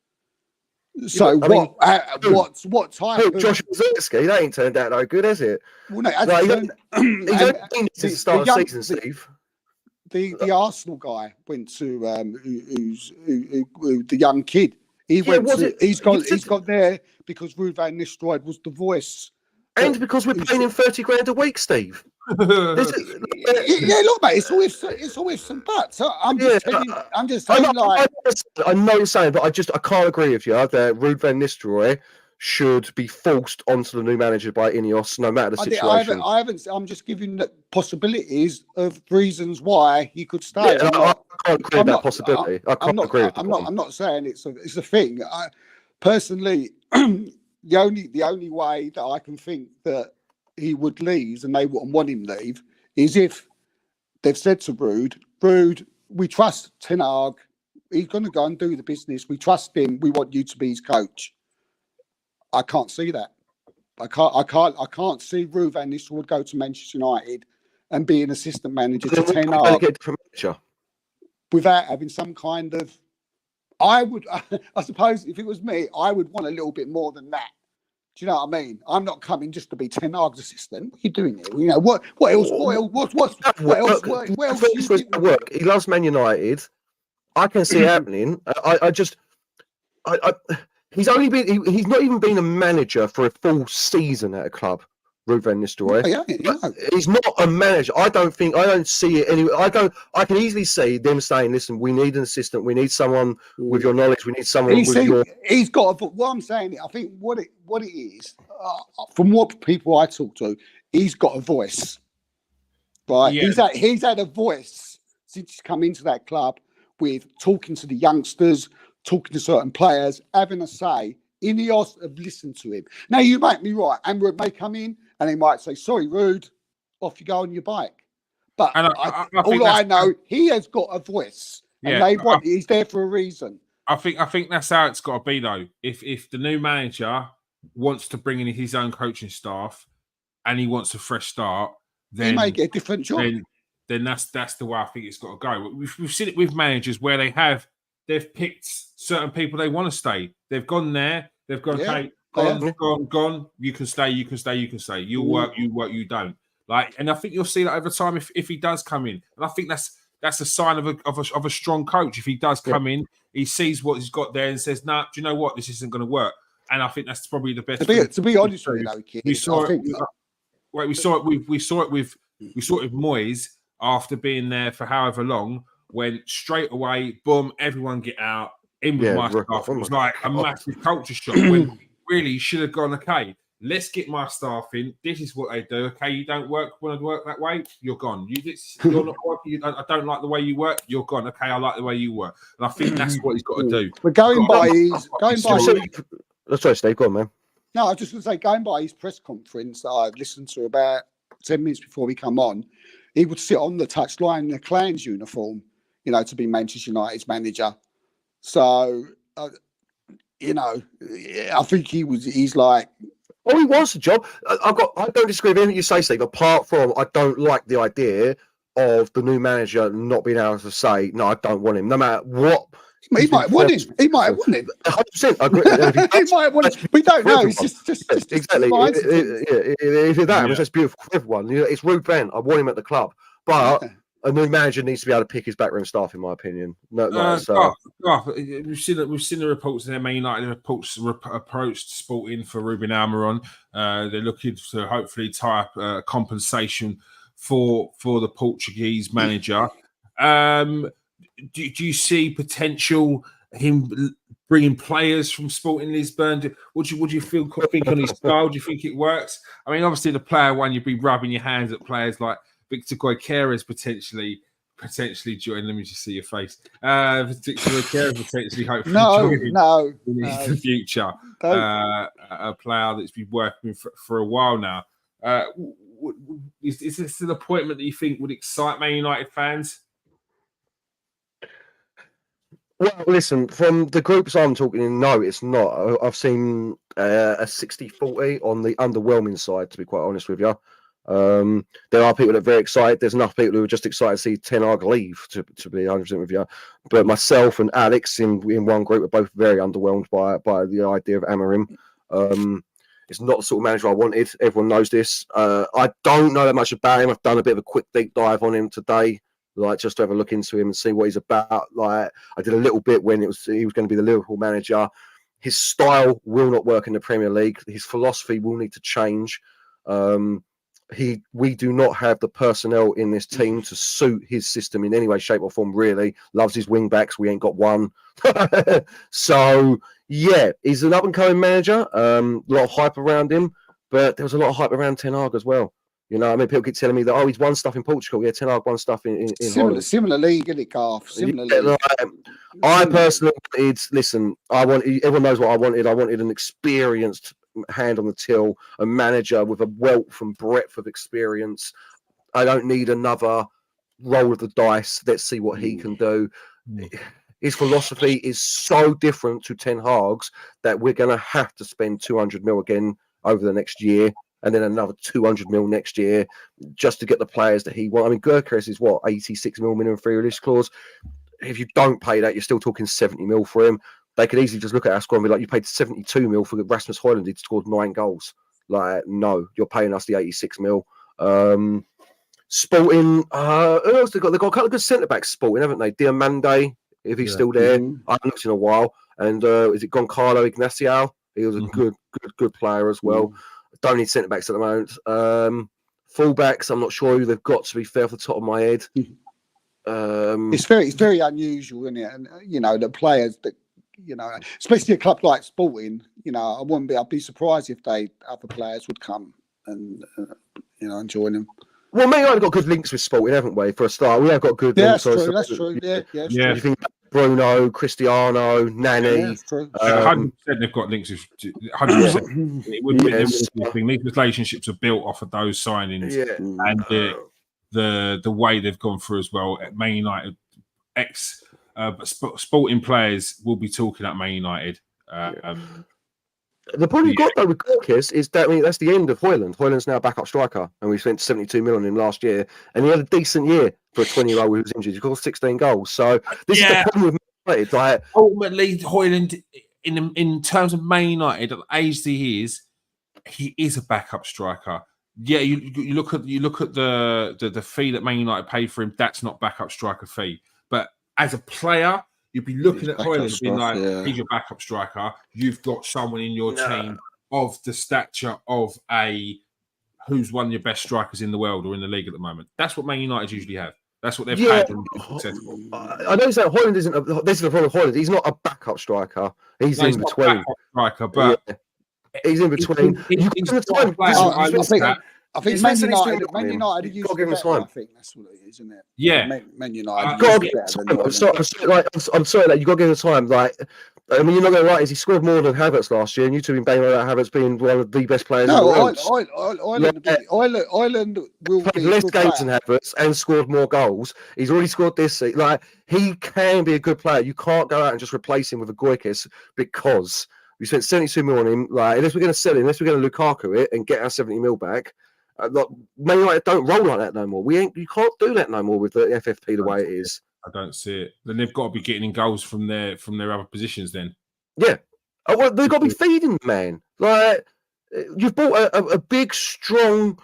So what type of Josh Mazurski? That ain't turned out no good, has it? Well, no, he's only been since the start of the season, Steve. The Arsenal guy went to the young kid. He's got there because Ruud van Nistelrooy was the voice. And because we're paying him 30 grand a week, Steve. Look, mate, it's always some buts. I'm just saying, I know you're saying, but I can't agree with you that Ruud van Nistelrooy should be forced onto the new manager by Ineos, no matter the situation. I'm just giving the possibilities of reasons why he could stay. Yeah, I can't agree with that possibility. I can't agree with that. I'm not saying it's a thing. Personally, the only way that I can think that he would leave and they wouldn't want him leave is if they've said to Ruud, we trust Ten Hag. He's going to go and do the business. We trust him. We want you to be his coach. I can't see that. I can't see Ruud van Nistelrooy go to Manchester United and be an assistant manager to Ten Hag without having some kind of. I suppose, if it was me, I would want a little bit more than that. Do you know what I mean? I'm not coming just to be Ten Hag's assistant. What are you doing here? What else? What else? Work. He loves Man United. I can see it happening. He's not even been a manager for a full season at a club, Ruud van Nistelrooy. He's not a manager. I don't see it anyway. I can easily see them saying, listen, we need an assistant. We need someone with your knowledge. We need someone He's got what I'm saying. I think what it is, from what people I talk to, he's got a voice. Right? Yeah. He's had a voice since he's come into that club with talking to the youngsters, talking to certain players, having a say. Ineos have listened to him. Now, you might be right. Amber may come in and he might say, sorry, Ruud, off you go on your bike. But I know, he has got a voice. And he's there for a reason. I think that's how it's got to be though. If the new manager wants to bring in his own coaching staff and he wants a fresh start, then he may get a different job. Then that's the way I think it's got to go. We've seen it with managers where they've picked certain people they want to stay. They've gone there. They've gone, hey, gone. You can stay. You work. You don't. And I think you'll see that over time if he does come in. And I think that's a sign of a strong coach. If he does come in, he sees what he's got there and says, "Nah, do you know what? This isn't going to work." And I think that's probably the best. To be honest with you, though, kid, we saw it with Moyes after being there for however long. When straight away, boom, everyone get out in with my staff. It was like a massive culture shock. When really you should have gone, okay, let's get my staff in. This is what they do. Okay, you don't want to work that way, you're gone. You're not working. I don't like the way you work, you're gone. Okay, I like the way you work. And I think that's what he's got to do. But going by his. Sorry, Steve, go on, man. No, I was just going to say, going by his press conference that I listened to about 10 minutes before we come on, he would sit on the touchline in a Clans uniform, to be Manchester United's manager. So, I think he's like. Oh, he wants a job. I don't disagree with anything you say, Steve, apart from I don't like the idea of the new manager not being able to say, no, I don't want him, no matter what. He might want him. 100%. I agree. He might want him. We don't know. It's just exactly. If that was just beautiful for everyone. It's Ruud Brent. I want him at the club, but a new manager needs to be able to pick his backroom staff, in my opinion. We've seen the reports that Man United approached Sporting for Ruben Almiron. They're looking to hopefully tie up compensation for the Portuguese manager. Do you see potential him bringing players from Sporting Lisbon? What do you think on his style? Do you think it works? I mean, obviously the player one, you'd be rubbing your hands at players like Victor Gyökeres potentially join. Let me just see your face. Victor Gyökeres potentially hopefully in the future. A player that's been working for a while now. Is this an appointment that you think would excite Man United fans? Well, listen, from the groups I'm talking in, no, it's not. I've seen a 60-40 on the underwhelming side, to be quite honest with you. There are people that are very excited. There's enough people who are just excited to see Ten Hag leave, to be 100% with you. But myself and Alex in one group are both very underwhelmed by the idea of Amorim. It's not the sort of manager I wanted. Everyone knows this. I don't know that much about him. I've done a bit of a quick deep dive on him today. Just to have a look into him and see what he's about. I did a little bit when he was going to be the Liverpool manager. His style will not work in the Premier League. His philosophy will need to change. We do not have the personnel in this team to suit his system in any way, shape, or form. Really loves his wing backs. We ain't got one. So yeah, he's an up and coming manager. A lot of hype around him, but there was a lot of hype around Ten Hag as well. People keep telling me that, he's won stuff in Portugal. Yeah, Ten Hag won stuff in Holland. Similar league, isn't it, Garth? Similar league. I personally everyone knows what I wanted. I wanted an experienced hand on the till, a manager with a wealth and breadth of experience. I don't need another roll of the dice. Let's see what he can do. His philosophy is so different to Ten Hag's that we're going to have to spend 200 mil again over the next year. And then another 200 mil next year just to get the players that he wants. I mean, Gyökeres is 86 mil minimum free release clause. If you don't pay that, you're still talking 70 mil for him. They could easily just look at our score and be like, you paid 72 mil for Rasmus Højlund. He'd scored 9 goals. No, you're paying us the 86 mil. Sporting, who else they got? They've got a couple of good centre backs. Sporting, haven't they? Diamande, if he's still there. I haven't looked in a while. And is it Goncalo Ignacio? He was a good player as well. Don't need centre backs at the moment. Full backs, I'm not sure who they've got, to be fair, off the top of my head. It's very unusual, isn't it? And the players that especially a club like Sporting, I'd be surprised if other players would come and and join them. Well, maybe I've got good links with Sporting, haven't we? For a start, we have got good links. That's true. Yeah. You think Bruno, Cristiano, Nani. 100% they've got links with 100%. It would be these relationships are built off of those signings and the way they've gone through as well. Man United but sporting players will be talking at Man United. The problem you've got though with Gorkis is that that's the end of Højlund. Højlund's now a backup striker, and we spent 72 million on him last year, and he had a decent year for a 20-year-old who was injured. He scored 16 goals. So this is the problem with Man United. Like, ultimately, Højlund, in terms of Man United, at the age that he is a backup striker. Yeah, you look at the fee that Man United paid for him. That's not backup striker fee. But as a player, you'd be looking at Højlund and being like, he's your backup striker. You've got someone in your team of the stature of who's one of your best strikers in the world or in the league at the moment. That's what Man United usually have. That's what they've had when they've been successful. I know that Højlund isn't. This is the problem with Højlund. He's not a backup striker. He's in between. Striker, but he's in between. I think Man United used to give him time. I think that's what it is, isn't it? Yeah, Man United. I'm sorry that you got to give him time. Like, I mean, you're not going to lie. Is he scored more than Havertz last year? And you two been banging about Havertz being one of the best players. No, Ireland will played less games than Havertz and scored more goals. He's already scored this season. Like, he can be a good player. You can't go out and just replace him with a Goikis because we spent 72 mil on him. Like, unless we're going to sell him, unless we're going to Lukaku it and get our 70 mil back. Man United don't roll like that no more. You can't do that no more with the FFP the way it is. I don't see it. Then they've got to be getting in goals from their other positions. Then, yeah, well, they've got to be feeding the man. Like, you've bought a big, strong,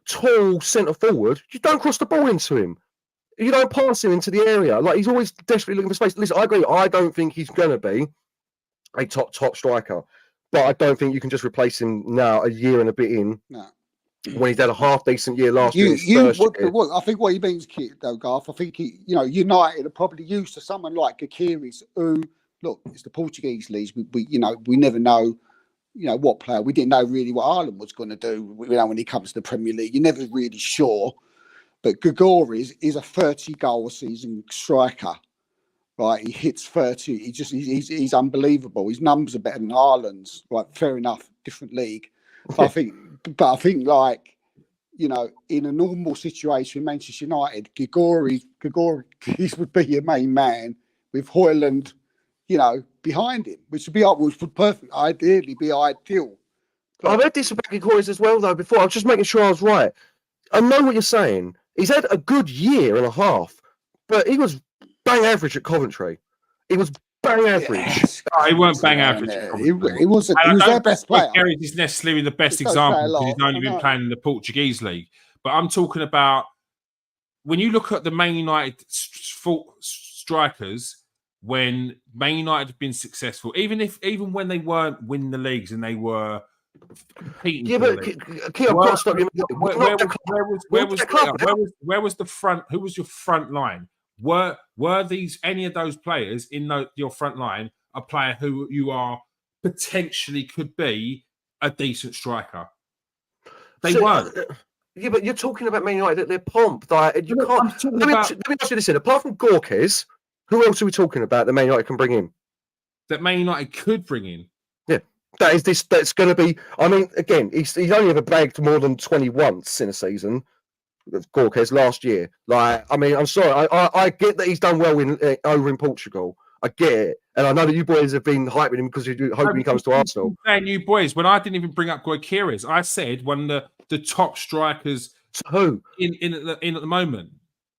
tall centre forward. You don't cross the ball into him. You don't pass him into the area. Like, he's always desperately looking for space. Listen, I agree. I don't think he's going to be a top striker, but I don't think you can just replace him now, a year and a bit in. No. When he's had a half decent year last year. I think what he means, though, Garth, I think United are probably used to someone like Gakiri's, who, look, it's the Portuguese league. We never know, what player. We didn't know really what Ireland was going to do. When he comes to the Premier League, you're never really sure. But Gregori is a 30-goal a season striker, right? He hits 30. He's unbelievable. His numbers are better than Ireland's. Right, fair enough, different league. But I think, like, in a normal situation in Manchester United, Gregori would be your main man with Højlund, behind him, which would perfect, ideally be ideal. But I've heard this about Gregori as well, though. Before, I was just making sure I was right. I know what you're saying. He's had a good year and a half, but he was bang average at Coventry. He was bang average. Yes. No, he weren't bang average. He was their best player. Gary is necessarily the best example because he's only been playing in the Portuguese league. But I'm talking about when you look at the Man United strikers, when Man United have been successful, even when they weren't winning the leagues and they were competing. Yeah, but where was the front? Who was your front line? Were these any of those players in your front line a player who you are potentially could be a decent striker? They weren't. Yeah, but you're talking about Man United. They're pomp. Like, you can't. Let me ask you this: apart from Gorkis, who else are we talking about that Man United can bring in? That Man United could bring in. Yeah, that's going to be. I mean, again, he's only ever bagged more than 20 once in a season. Gorkis last year. Like, I mean, I'm sorry. I get that he's done well over in Portugal. I get it. And I know that you boys have been hyping him because you hoping he comes to Arsenal. And you boys, when I didn't even bring up Goikiris, I said one of the top strikers who in at the moment.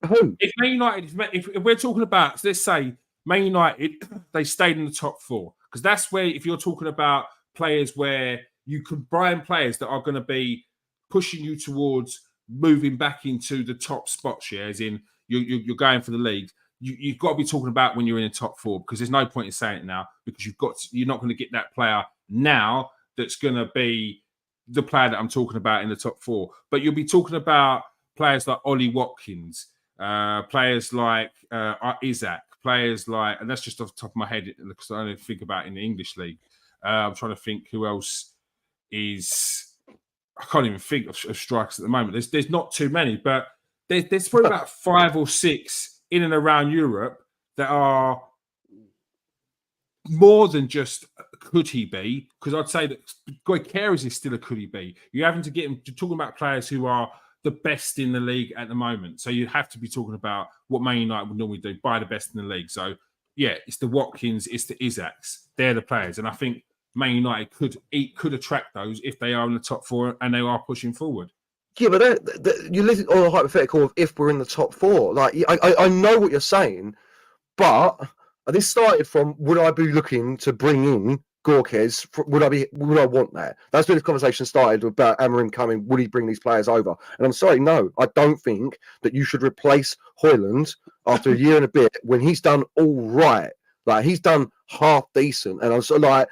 Who? If Man United, if we're talking about, let's say Man United, they stayed in the top four. Because that's where, if you're talking about players where you could buy players that are going to be pushing you towards moving back into the top spots, yeah, as in you're going for the league. You've got to be talking about when you're in the top four, because there's no point in saying it now, because you're not going to get that player now that's going to be the player that I'm talking about in the top four. But you'll be talking about players like Ollie Watkins, players like Isaac, players like, and that's just off the top of my head because I don't think about it in the English league. I'm trying to think who else is. I can't even think of strikers at the moment. There's not too many, but there's probably about 5 or 6 in and around Europe that are more than just could he be, because I'd say that Goikiris is still a could he be. You're having to get him to talking about players who are the best in the league at the moment. So you have to be talking about what Man United would normally do, buy the best in the league. So yeah, it's the Watkins, it's the Isaacs. They're the players, and I think Man United could attract those if they are in the top 4 and they are pushing forward. Yeah, but you listen on a hypothetical of if we're in the top 4. Like, I know what you're saying, but this started from, would I be looking to bring in Gorkes? Would I want that? That's where the conversation started about Amorim coming. Would he bring these players over? And I'm sorry, no, I don't think that you should replace Højlund after a year and a bit when he's done all right. Like, he's done half decent, and I'm sort of like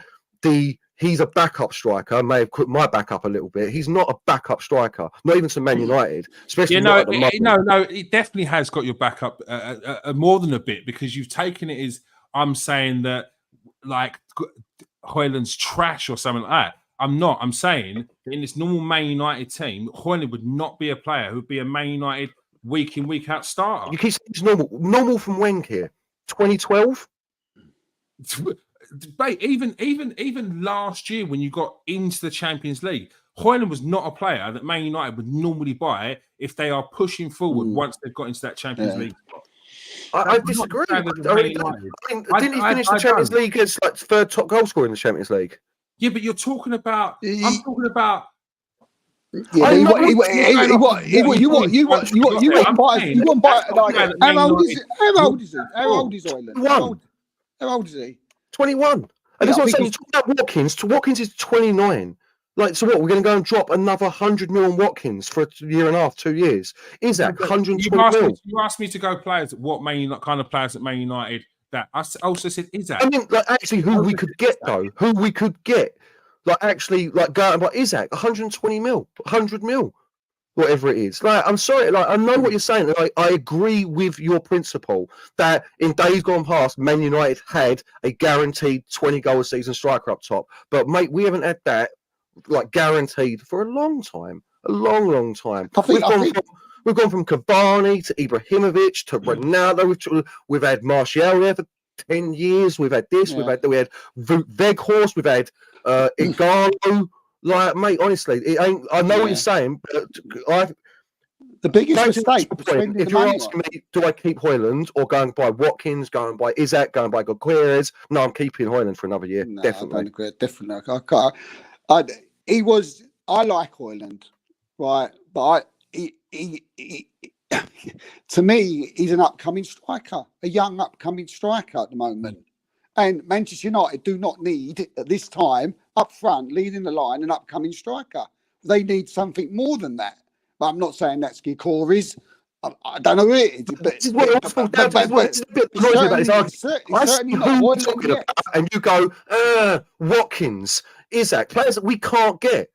he's a backup striker. May have quit my backup a little bit. He's not a backup striker, not even to Man United, especially not at the moment. No, it definitely has got your backup more than a bit, because you've taken it as I'm saying that like Højlund's trash or something like that. I'm not. I'm saying that in this normal Man United team, Højlund would not be a player who would be a Man United week in, week out starter. You keep saying it's normal. Normal from when, here? 2012? Mate, even last year when you got into the Champions League, Højlund was not a player that Man United would normally buy if they are pushing forward once they've got into that Champions League. I disagree. Didn't he finish the Champions League as like third top goal scorer in the Champions League? Yeah, but you're talking about. I'm talking about. Yeah, you want how old is he? How old is Højlund? How old is he? 21. And that's what I'm saying. You talk about Watkins. Watkins is 29. Like, so what? We're going to go and drop another 100 million Watkins for a year and a half, 2 years. Is that 120 million? You asked me to go players. What kind of players at Man United? That I also said Isaac. I mean, like, actually, who we could get though? Who we could get? Like, actually, like, go out and buy Isaac, 120 mil, 100 mil, whatever it is. Like, I'm sorry, like, I know what you're saying. Like, I agree with your principle that in days gone past, Man United had a guaranteed 20 goal a season striker up top. But mate, we haven't had that like guaranteed for a long time, a long time. We've gone from Cavani to Ibrahimovic to Ronaldo. We've had Martial there for 10 years. We've had this. We had Weghorst. We've had Igalo. Like, mate, honestly, it ain't. I know what you're saying, but the biggest mistake. If you're asking me, do I keep Højlund or go and buy Watkins, go and buy Isaac, go and buy Gorkes? No, I'm keeping Højlund for another year. No, definitely. I don't agree. Definitely. I like Højlund, right? But to me, he's an upcoming striker, a young upcoming striker at the moment. And Manchester United do not need, at this time, up front, leading the line, an upcoming striker. They need something more than that. But I'm not saying that's Gorkes. I don't know who it is. But this is what it's a bit noisy about this argument. Certainly not talking about, and you go, Watkins, Isaac, players that we can't get.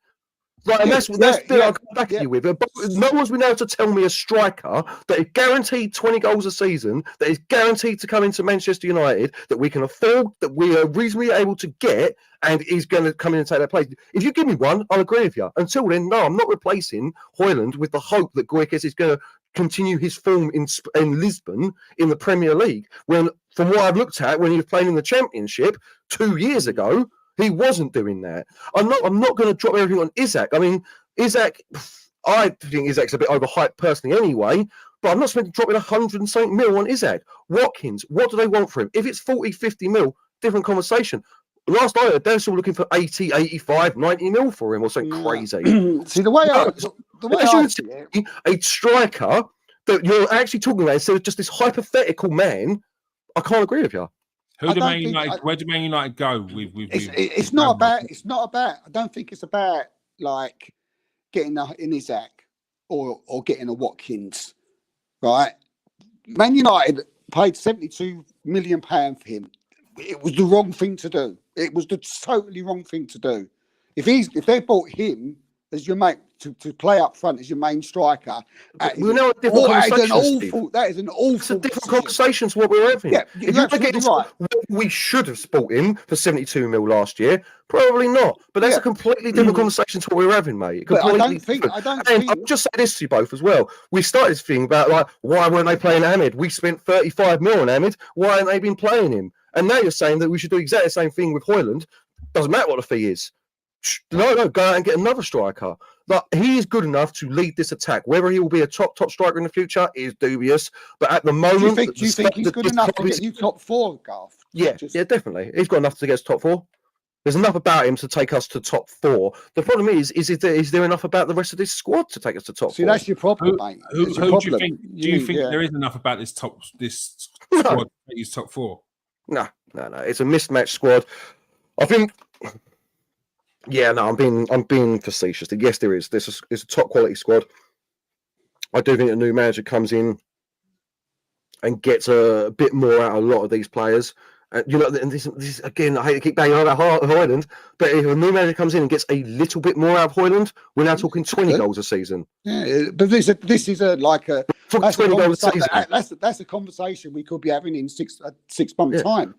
Right, and that's I'll come back at you with. But no one's been able to tell me a striker that is guaranteed 20 goals a season, that is guaranteed to come into Manchester United, that we can afford, that we are reasonably able to get, and is going to come in and take that place. If you give me one, I'll agree with you. Until then, no, I'm not replacing Højlund with the hope that Gorkes is going to continue his form in Lisbon in the Premier League. When, from what I've looked at, when he was playing in the Championship 2 years ago, he wasn't doing that. I'm not going to drop everything on Isaac. I mean, Isaac, I think Isaac's a bit overhyped personally anyway, but I'm not supposed to drop in 100 and something mil on Isaac. Watkins, what do they want for him? If it's 40, 50 mil, different conversation. Last I heard, they're still looking for 80, 85, 90 mil for him or something crazy. See, the way I see it, a striker that you're actually talking about instead of just this hypothetical man, I can't agree with you. Where do Man United go with it's not about. I don't think it's about like getting an Isaac or getting a Watkins, right? Man United paid £72 million for him. It was the wrong thing to do. It was the totally wrong thing to do. If they bought him as your mate to play up front as your main striker, that is an awful. It's a different conversation to what we were having. Yeah, if you're getting right. We should have bought him for 72 mil last year. Probably not. But that's a completely different conversation to what we were having, mate. I don't think. I'll just say this to you both as well. We started this thing about like, why weren't they playing Ahmed? We spent 35 mil on Ahmed. Why haven't they been playing him? And now you're saying that we should do exactly the same thing with Højlund. Doesn't matter what the fee is. No, go out and get another striker. But he is good enough to lead this attack. Whether he will be a top striker in the future is dubious. But at the moment, do you think he's good enough to get you top 4, Garth? Yeah, definitely. He's got enough to get us top 4. There's enough about him to take us to top 4. The problem is there enough about the rest of this squad to take us to top 4? See, that's your problem, mate. Who do you think there is enough about this squad to make you top 4? No. It's a mismatched squad. I think. Yeah, no, I'm being facetious. Yes, there is. It's a top quality squad. I do think a new manager comes in and gets a bit more out of a lot of these players. And this again, I hate to keep banging on about Højlund, but if a new manager comes in and gets a little bit more out of Højlund, we're now talking 20 goals a season. Yeah, but this is that's 20 goals a season. That's a conversation we could be having in 6 months' time.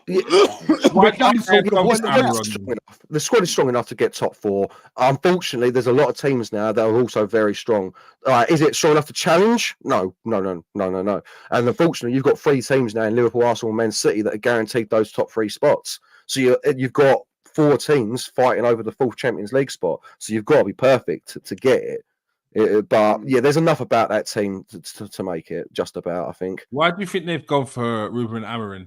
The squad is strong enough to get top 4. Unfortunately, there's a lot of teams now that are also very strong. Is it strong enough to challenge? No. And unfortunately, you've got 3 teams now in Liverpool, Arsenal, and Man City that are guaranteed those top 3 spots. So you've got 4 teams fighting over the 4th Champions League spot. So you've got to be perfect to get it. But yeah, there's enough about that team to make it. Just about, I think. Why do you think they've gone for Ruben Amorim?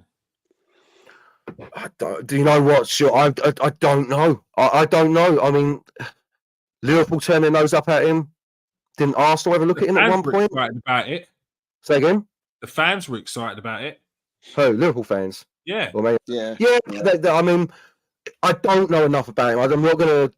Do you know what? Sure, I don't know. I don't know. I mean, Liverpool turned their nose up at him. Didn't Arsenal ever look at him at one point? Excited about it. Say again. The fans were excited about it. Who? Liverpool fans? Yeah. Well, maybe, yeah. I mean, I don't know enough about him. I'm not going to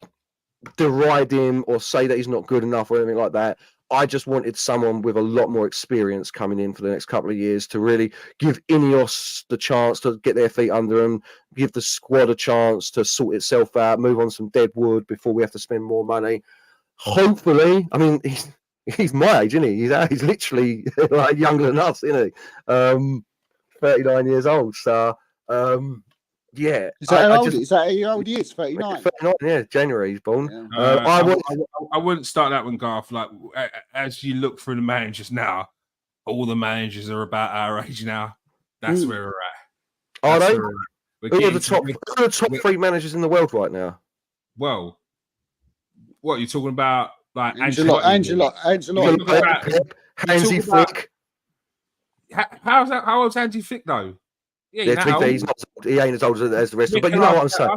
deride him or say that he's not good enough or anything like that. I just wanted someone with a lot more experience coming in for the next couple of years to really give Ineos the chance to get their feet under them, give the squad a chance to sort itself out, move on some dead wood before we have to spend more money. Hopefully, I mean, he's my age, isn't he? He's literally like younger than us, isn't he? 39 years old. So, yeah. Is that how old he is? 39? 39, yeah. January he's born. Yeah. I wouldn't start that one, Garth. Like, as you look through the managers now, all the managers are about our age now. That's where we're at. Are they? Who are the top 3 managers in the world right now? Well, what are you talking about? Like Ancelotti. Hansi Flick. How old's Hansi Flick though? He ain't as old as the rest of them. But you know what I'm saying.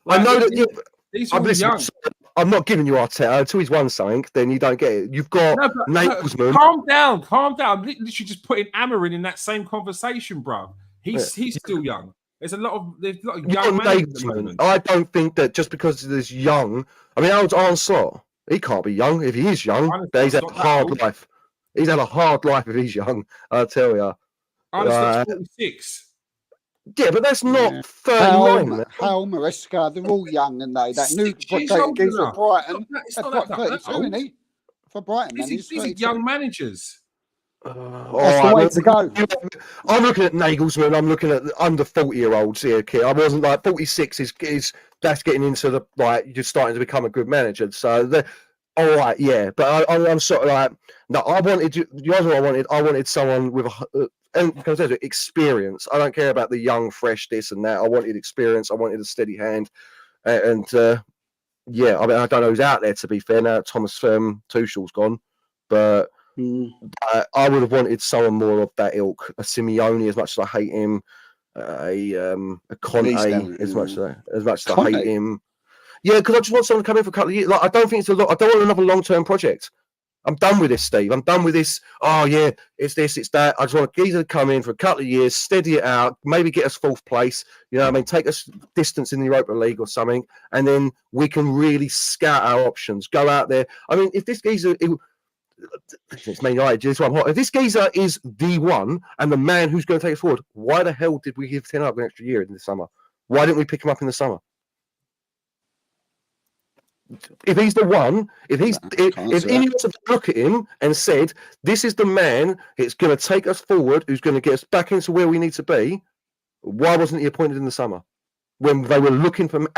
I know that. I'm not giving you Arteta until he's won something. Then you don't get it. You've got Nagelsmann. Calm down. I'm literally just putting Amorim in that same conversation, bro. He's still young. There's a lot of young Nagelsmann. I don't think that just because there's young. I mean, how old's Arne Slot? He can't be young. If he is young, he's had a hard life. He's had a hard life if he's young. I'll tell you. Arne Slot's 46. Yeah, but that's not 39. Hal Maresca, they're all young, and that new geezer at Brighton. That's like 32, isn't he? For Brighton, man. These are young managers. That's the way to go. I'm looking at Nagelsmann. I'm looking at under 40-year-olds here, kid. I wasn't like 46 is that's getting into the you're starting to become a good manager. So all right, yeah. But I'm sort of like no. I wanted you guys. What I wanted. I wanted someone with experience. I don't care about the young, fresh, this and that. I wanted experience. I wanted a steady hand, and yeah. I mean, I don't know who's out there. To be fair, now Thomas Tuchel's gone, but I would have wanted someone more of that ilk. A Simeone, as much as I hate him, a Conte, as much as I hate him. Yeah, because I just want someone to come in for a couple of years. Like, I don't think it's a lot. I don't want another long-term project. I'm done with this, Steve. I'm done with this. Oh, yeah, it's this, it's that. I just want a geezer to come in for a couple of years, steady it out, maybe get us 4th place, you know what I mean, take us distance in the Europa League or something, and then we can really scout our options, go out there. I mean, if this geezer... It's Man United. If this geezer is the one and the man who's going to take us forward, why the hell did we give 10 up an extra year in the summer? Why didn't we pick him up in the summer? If he's the one, if anyone had look at him and said, "This is the man, it's going to take us forward, who's going to get us back into where we need to be," why wasn't he appointed in the summer when they were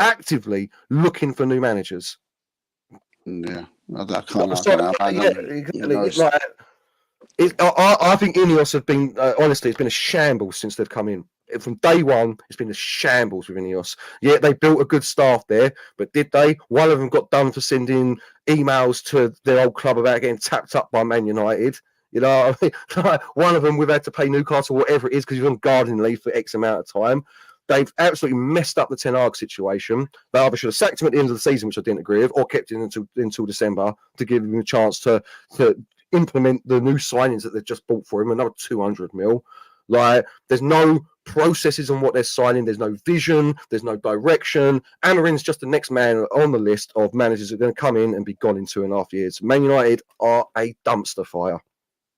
actively looking for new managers? Yeah, I can't. I think Ineos have been honestly, it's been a shambles since they've come in. from day one, it's been a shambles with Ineos. Yeah, they built a good staff there, but did they? One of them got done for sending emails to their old club about getting tapped up by Man United. You know, what I mean? One of them we've had to pay Newcastle, whatever it is, because he's on gardening leave for X amount of time. They've absolutely messed up the Ten Hag situation. They either should have sacked him at the end of the season, which I didn't agree with, or kept him until December to give him a chance to implement the new signings that they've just bought for him, another 200 mil. Like, there's no processes on what they're signing. There's no vision. There's no direction. Amarin's just the next man on the list of managers that are going to come in and be gone in 2.5 years. Man United are a dumpster fire.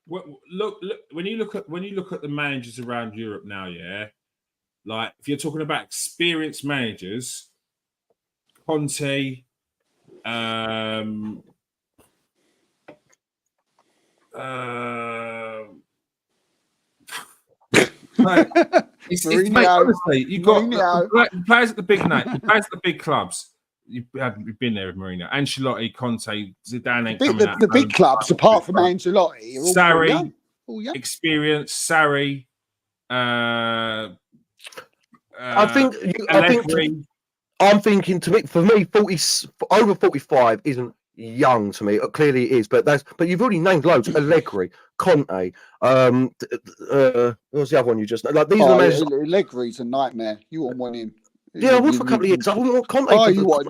Well, look, when you look at the managers around Europe now, yeah, like if you're talking about experienced managers, Conte, it's mate, honestly, you've got the players at the big night, the players at the big clubs. You've been there with Mourinho, Ancelotti, Conte, Zidane ain't coming out. The big clubs, apart from Ancelotti, are all Sarri, young. Experience, Sarri. I'm thinking for me, 40 over 45 isn't young to me. Clearly it is, but you've already named loads. Allegri, Conte, what was the other one you just like? These are the managers. Allegri's a nightmare. You won't want him. Yeah, I would for a couple of years. I wouldn't want Conte. Oh, you want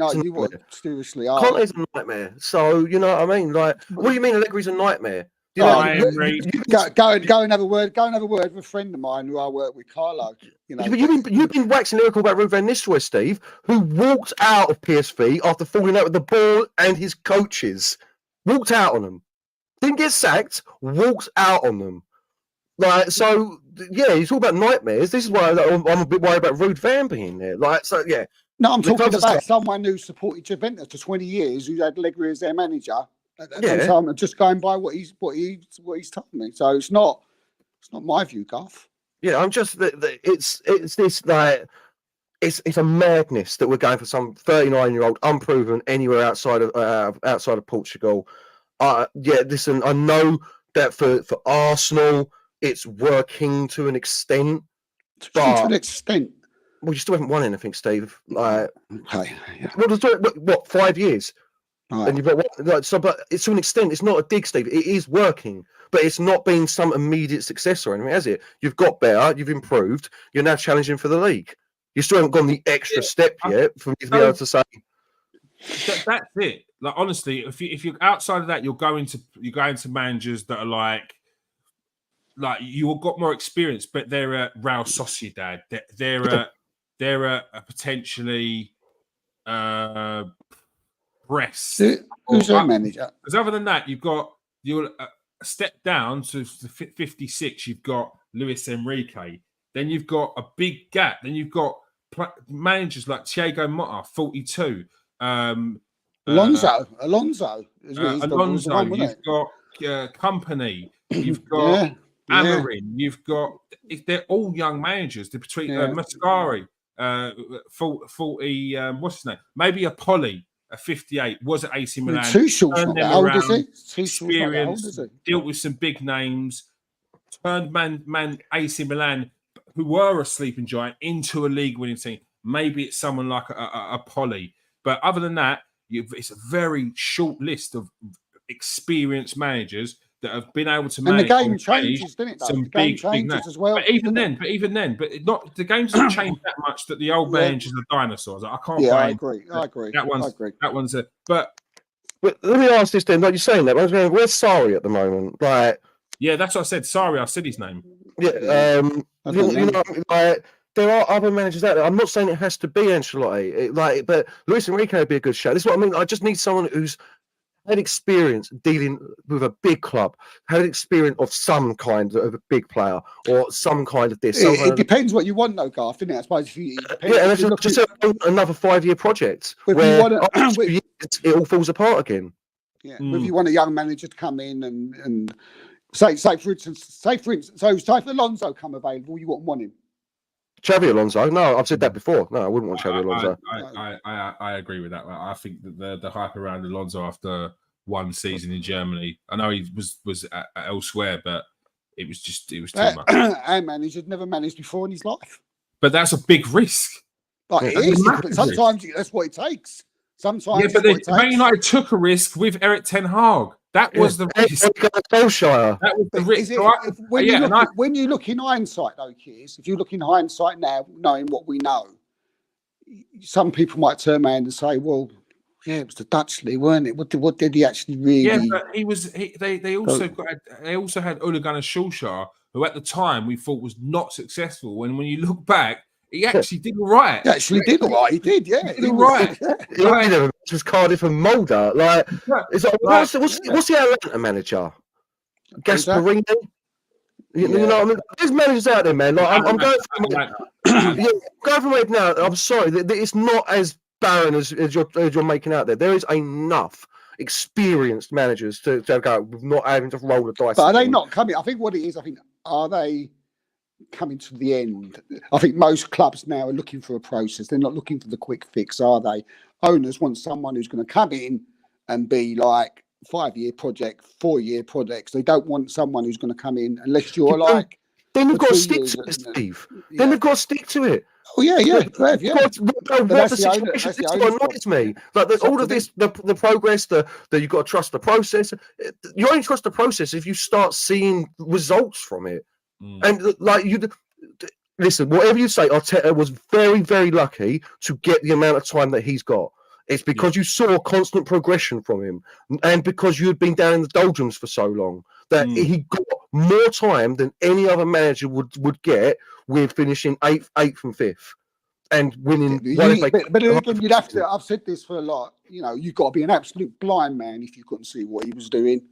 seriously? Conte's a nightmare. So you know what I mean? Like, what do you mean Allegri's a nightmare? You go and have a word. Go and have a word with a friend of mine who I work with, Carlo. You know, but you've been waxing lyrical about Ruud van Nistelrooy, Steve, who walked out of PSV after falling out with the ball and his coaches. Walked out on them. Didn't get sacked. Walked out on them. Like, so yeah, he's all about nightmares. This is why I'm a bit worried about Ruud van being there. Like, so yeah. No, I'm talking about someone who supported Juventus for 20 years, who had Allegri as their manager. So I'm just going by what he's told me. So it's not my view, Garth. Yeah, I'm just it's this like it's a madness that we're going for some 39-year-old unproven anywhere outside of Portugal. Listen, I know that for Arsenal it's working to an extent, to an extent. Well, you still haven't won anything, Steve. Like, okay, yeah. What 5 years? Right. And you've got but it's to an extent, it's not a dig, Steve. It is working, but it's not been some immediate success or anything, has it? You've got better, you've improved, you're now challenging for the league. You still haven't gone the extra step yet for me to be able to say. That's it. Like, honestly, if you're outside of that, you're going to managers that are like you've got more experience, but they're a Real Sociedad. They're a potentially press. Who's their manager? Because other than that, you're a step down to 56. You've got Luis Enrique. Then you've got a big gap. Then you've got managers like Thiago Motta, 42. Alonso. You've got Company. You've got Amarin. You've got. They're all young managers. They're between Mascari, 40. What's his name? Maybe a Polly. A 58 was at AC Milan. Too short. How old is he? Experience, dealt with some big names, turned man AC Milan, who were a sleeping giant, into a league-winning team. Maybe it's someone like a Polly, but other than that, it's a very short list of experienced managers that have been able to manage. And the game changes, doesn't it? Some big names as well. But even then, the game doesn't change that much. That the old managers are dinosaurs. I can't. Yeah, I agree. That one's a. But let me ask this then. Like you're saying that, where's Sarri at the moment? Like, yeah, that's what I said. Sorry, I said his name. Yeah, you know, like, there are other managers out there. I'm not saying it has to be Ancelotti, but Luis Enrique would be a good shout. This is what I mean. I just need someone who's had experience dealing with a big club, had experience of some kind of a big player or some kind of this. It depends what you want, though, Garth, doesn't it? I suppose and just another 5-year project where it all falls apart again. Yeah, if you want a young manager to come in and say for instance, if Alonso come available, you wouldn't want him. Xabi Alonso? No, I've said that before. No, I wouldn't want Xabi Alonso. I agree with that. I think that the hype around Alonso after one season in Germany, I know he was elsewhere, but it was too much. Our manager's never managed before in his life. but that's a big risk. But it is. But sometimes that's what it takes. Sometimes, but Man United took a risk with Erik ten Hag. That was the risk. Solskjaer. That was the risk. When you look in hindsight, though, Kears, if you look in hindsight now, knowing what we know, some people might turn around and say, "Well, yeah, it was the Dutchley, weren't it? What did he actually really?" Yeah, but he was. They also had Ole Gunnar Solskjaer, who at the time we thought was not successful. And when you look back, he actually did all right. He actually did all right. He did, yeah. He did all right. It was Cardiff and Mulder. What's the Atlanta manager? Gasparini. You know what I mean? There's managers out there, man. I'm going from it now. I'm sorry, it's not as barren as you're making out there. There is enough experienced managers to go with not having to roll the dice. But are they not coming? I think what it is, are they coming to the end? I think most clubs now are looking for a process. They're not looking for the quick fix, are they? Owners want someone who's going to come in and be like 5-year project, 4-year projects. They don't want someone who's going to come in unless you're like. Then they've got to stick to it, Steve. Then they've got to stick to it. Oh yeah. What the situation is annoys me. Like there's all of this, the progress, that you've got to trust the process. You only trust the process if you start seeing results from it. And like you listen, whatever you say, Arteta was very, very lucky to get the amount of time that he's got. It's because you saw constant progression from him, and because you had been down in the doldrums for so long that he got more time than any other manager would get with finishing 8th and 5th and winning. But again, you'd have to. I've said this for a lot. You know, you've got to be an absolute blind man if you couldn't see what he was doing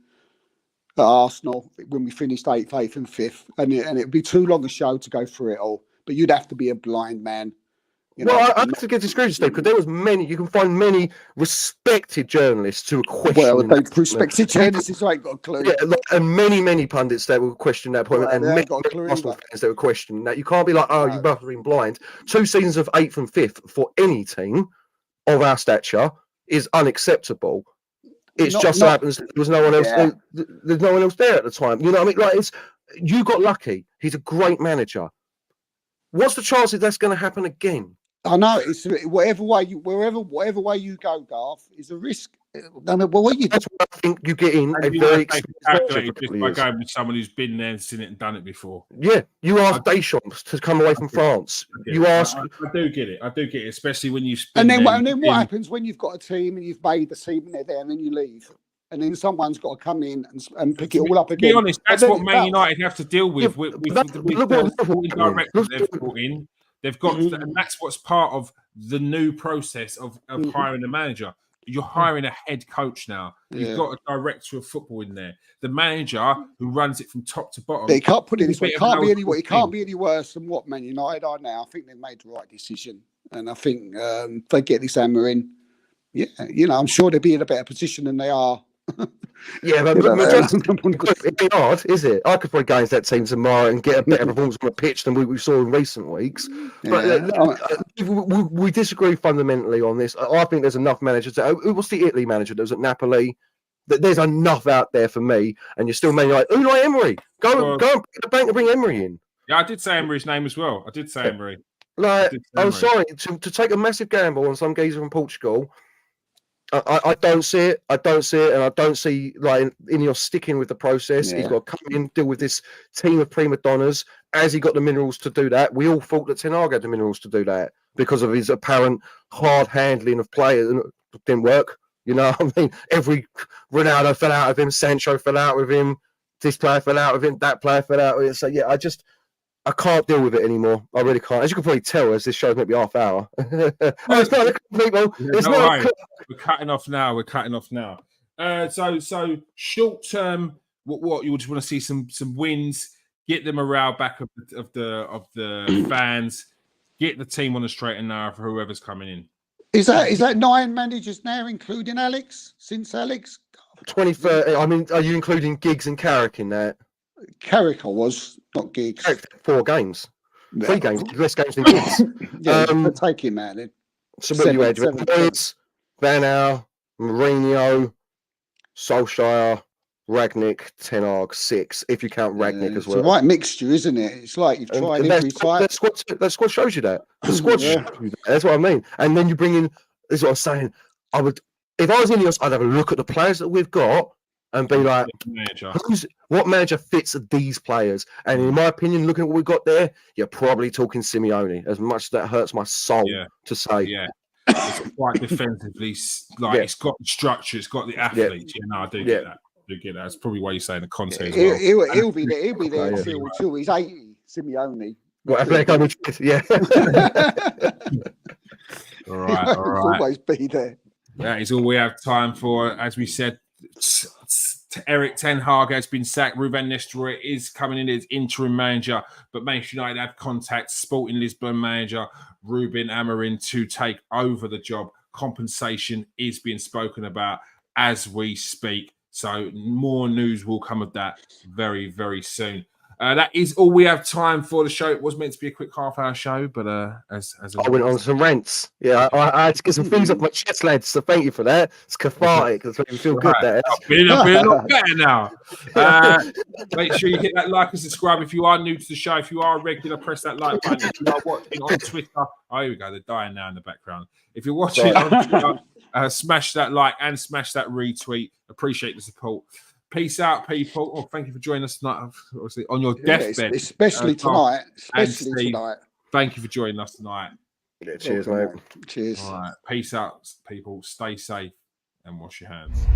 at Arsenal when we finished 8th and 5th, and it'd be too long a show to go through it all. But you'd have to be a blind man. I have to get discouraged, Steve, because there was you can find many respected journalists who were questioning. Well, respected journalists who ain't got a clue. Yeah, and many pundits that were questioning that point, and many Arsenal fans that were questioning that. You can't be like, you both have been blind. 2 seasons of 8th and 5th for any team of our stature is unacceptable. It's just happens there was no one else. There's no one else there at the time. You know what I mean? Like you got lucky. He's a great manager. What's the chance that that's going to happen again? I know it's whatever way you go, Garth, is a risk. I mean, that's what I think you get in a very calculated just by going with someone who's been there and seen it and done it before. Yeah, you ask Deschamps to come away from France. You ask. I do get it. Especially when you. And then what happens when you've got a team and you've made the team and they're there, and then you leave, and then someone's got to come in and pick it all up again. To be honest, that's what Man United have to deal with. With the sporting directors they've brought in. They've got, and that's what's part of the new process of hiring a manager. You're hiring a head coach now. You've got a director of football in there. The manager who runs it from top to bottom. They can't put it this way. It can't be any worse than what Man United are now. I think they've made the right decision, and I think if they get this hammer in, I'm sure they'll be in a better position than they are. Yeah, but it'd be hard, is it? I could probably go into that team tomorrow and get a better performance on the pitch than we saw in recent weeks. But we disagree fundamentally on this. I think there's enough managers. What's the Italy manager that was at Napoli? There's enough out there for me, and you're still like Unai Emery. Go and pick the bank and bring Emery in. Yeah, I did say Emery's name as well. I did say Emery. I'm sorry to take a massive gamble on some geezer from Portugal. I don't see it. And I don't see Ineos sticking with the process. He's got to come in, deal with this team of prima donnas. Has he got the minerals to do that? We all thought that Ten Hag had the minerals to do that because of his apparent hard handling of players, and it didn't work. You know what I mean? Every Ronaldo fell out of him, Sancho fell out with him, this player fell out with him, that player fell out with him. So I can't deal with it anymore. I really can't. As you can probably tell, as this show's maybe half hour. It's not people. It's not. We're cutting off now. So short term, what you just want to see some wins, get the morale back of the fans, get the team on the straight and narrow for whoever's coming in. Is that 9 managers now, including Alex? Since Alex 2030. I mean, are you including Giggs and Carrick in that? Carrick was not Giggs. 4 games, 3 games, less games than Giggs. Take him out then. So what you had? Van Gaal, Mourinho, Solskjaer, Ragnick, Ten Hag, 6. If you count Ragnick as well. It's the right mixture, isn't it? It's like you've tried every type. That squad shows you that. The squad shows you that. That's what I mean. And then you bring in. This is what I'm saying. If I was in I'd have a look at the players that we've got and be like, what manager fits these players? And in my opinion, looking at what we've got there, you're probably talking Simeone. As much as that hurts my soul to say. Yeah. It's quite defensively, it's got the structure, it's got the athletes. I do get that. That's probably why you're saying the Conte as well. He'll be there till he's 80, Simeone. All right. Always be there. That is all we have time for. As we said, Erik ten Hag has been sacked. Ruben Nistelrooy is coming in as interim manager, but Manchester United have contacted Sporting Lisbon manager Ruben Amorim to take over the job. Compensation is being spoken about as we speak. So more news will come of that very, very soon. That is all we have time for the show. It was meant to be a quick half-hour show, but as I went on some rants. Yeah, I had to get some things off my chest, lads. So thank you for that. It's cathartic. That's making me feel good. There, I've been a lot better now. Make sure you hit that like and subscribe if you are new to the show. If you are a regular, press that like button. If you are watching on Twitter, here we go. They're dying now in the background. If you're watching on Twitter, smash that like and smash that retweet. Appreciate the support. Peace out, people. Oh, thank you for joining us tonight, obviously, on your deathbed. Especially tonight. Thank you for joining us tonight. Yeah, cheers, mate. Cheers. All right. Peace out, people. Stay safe and wash your hands.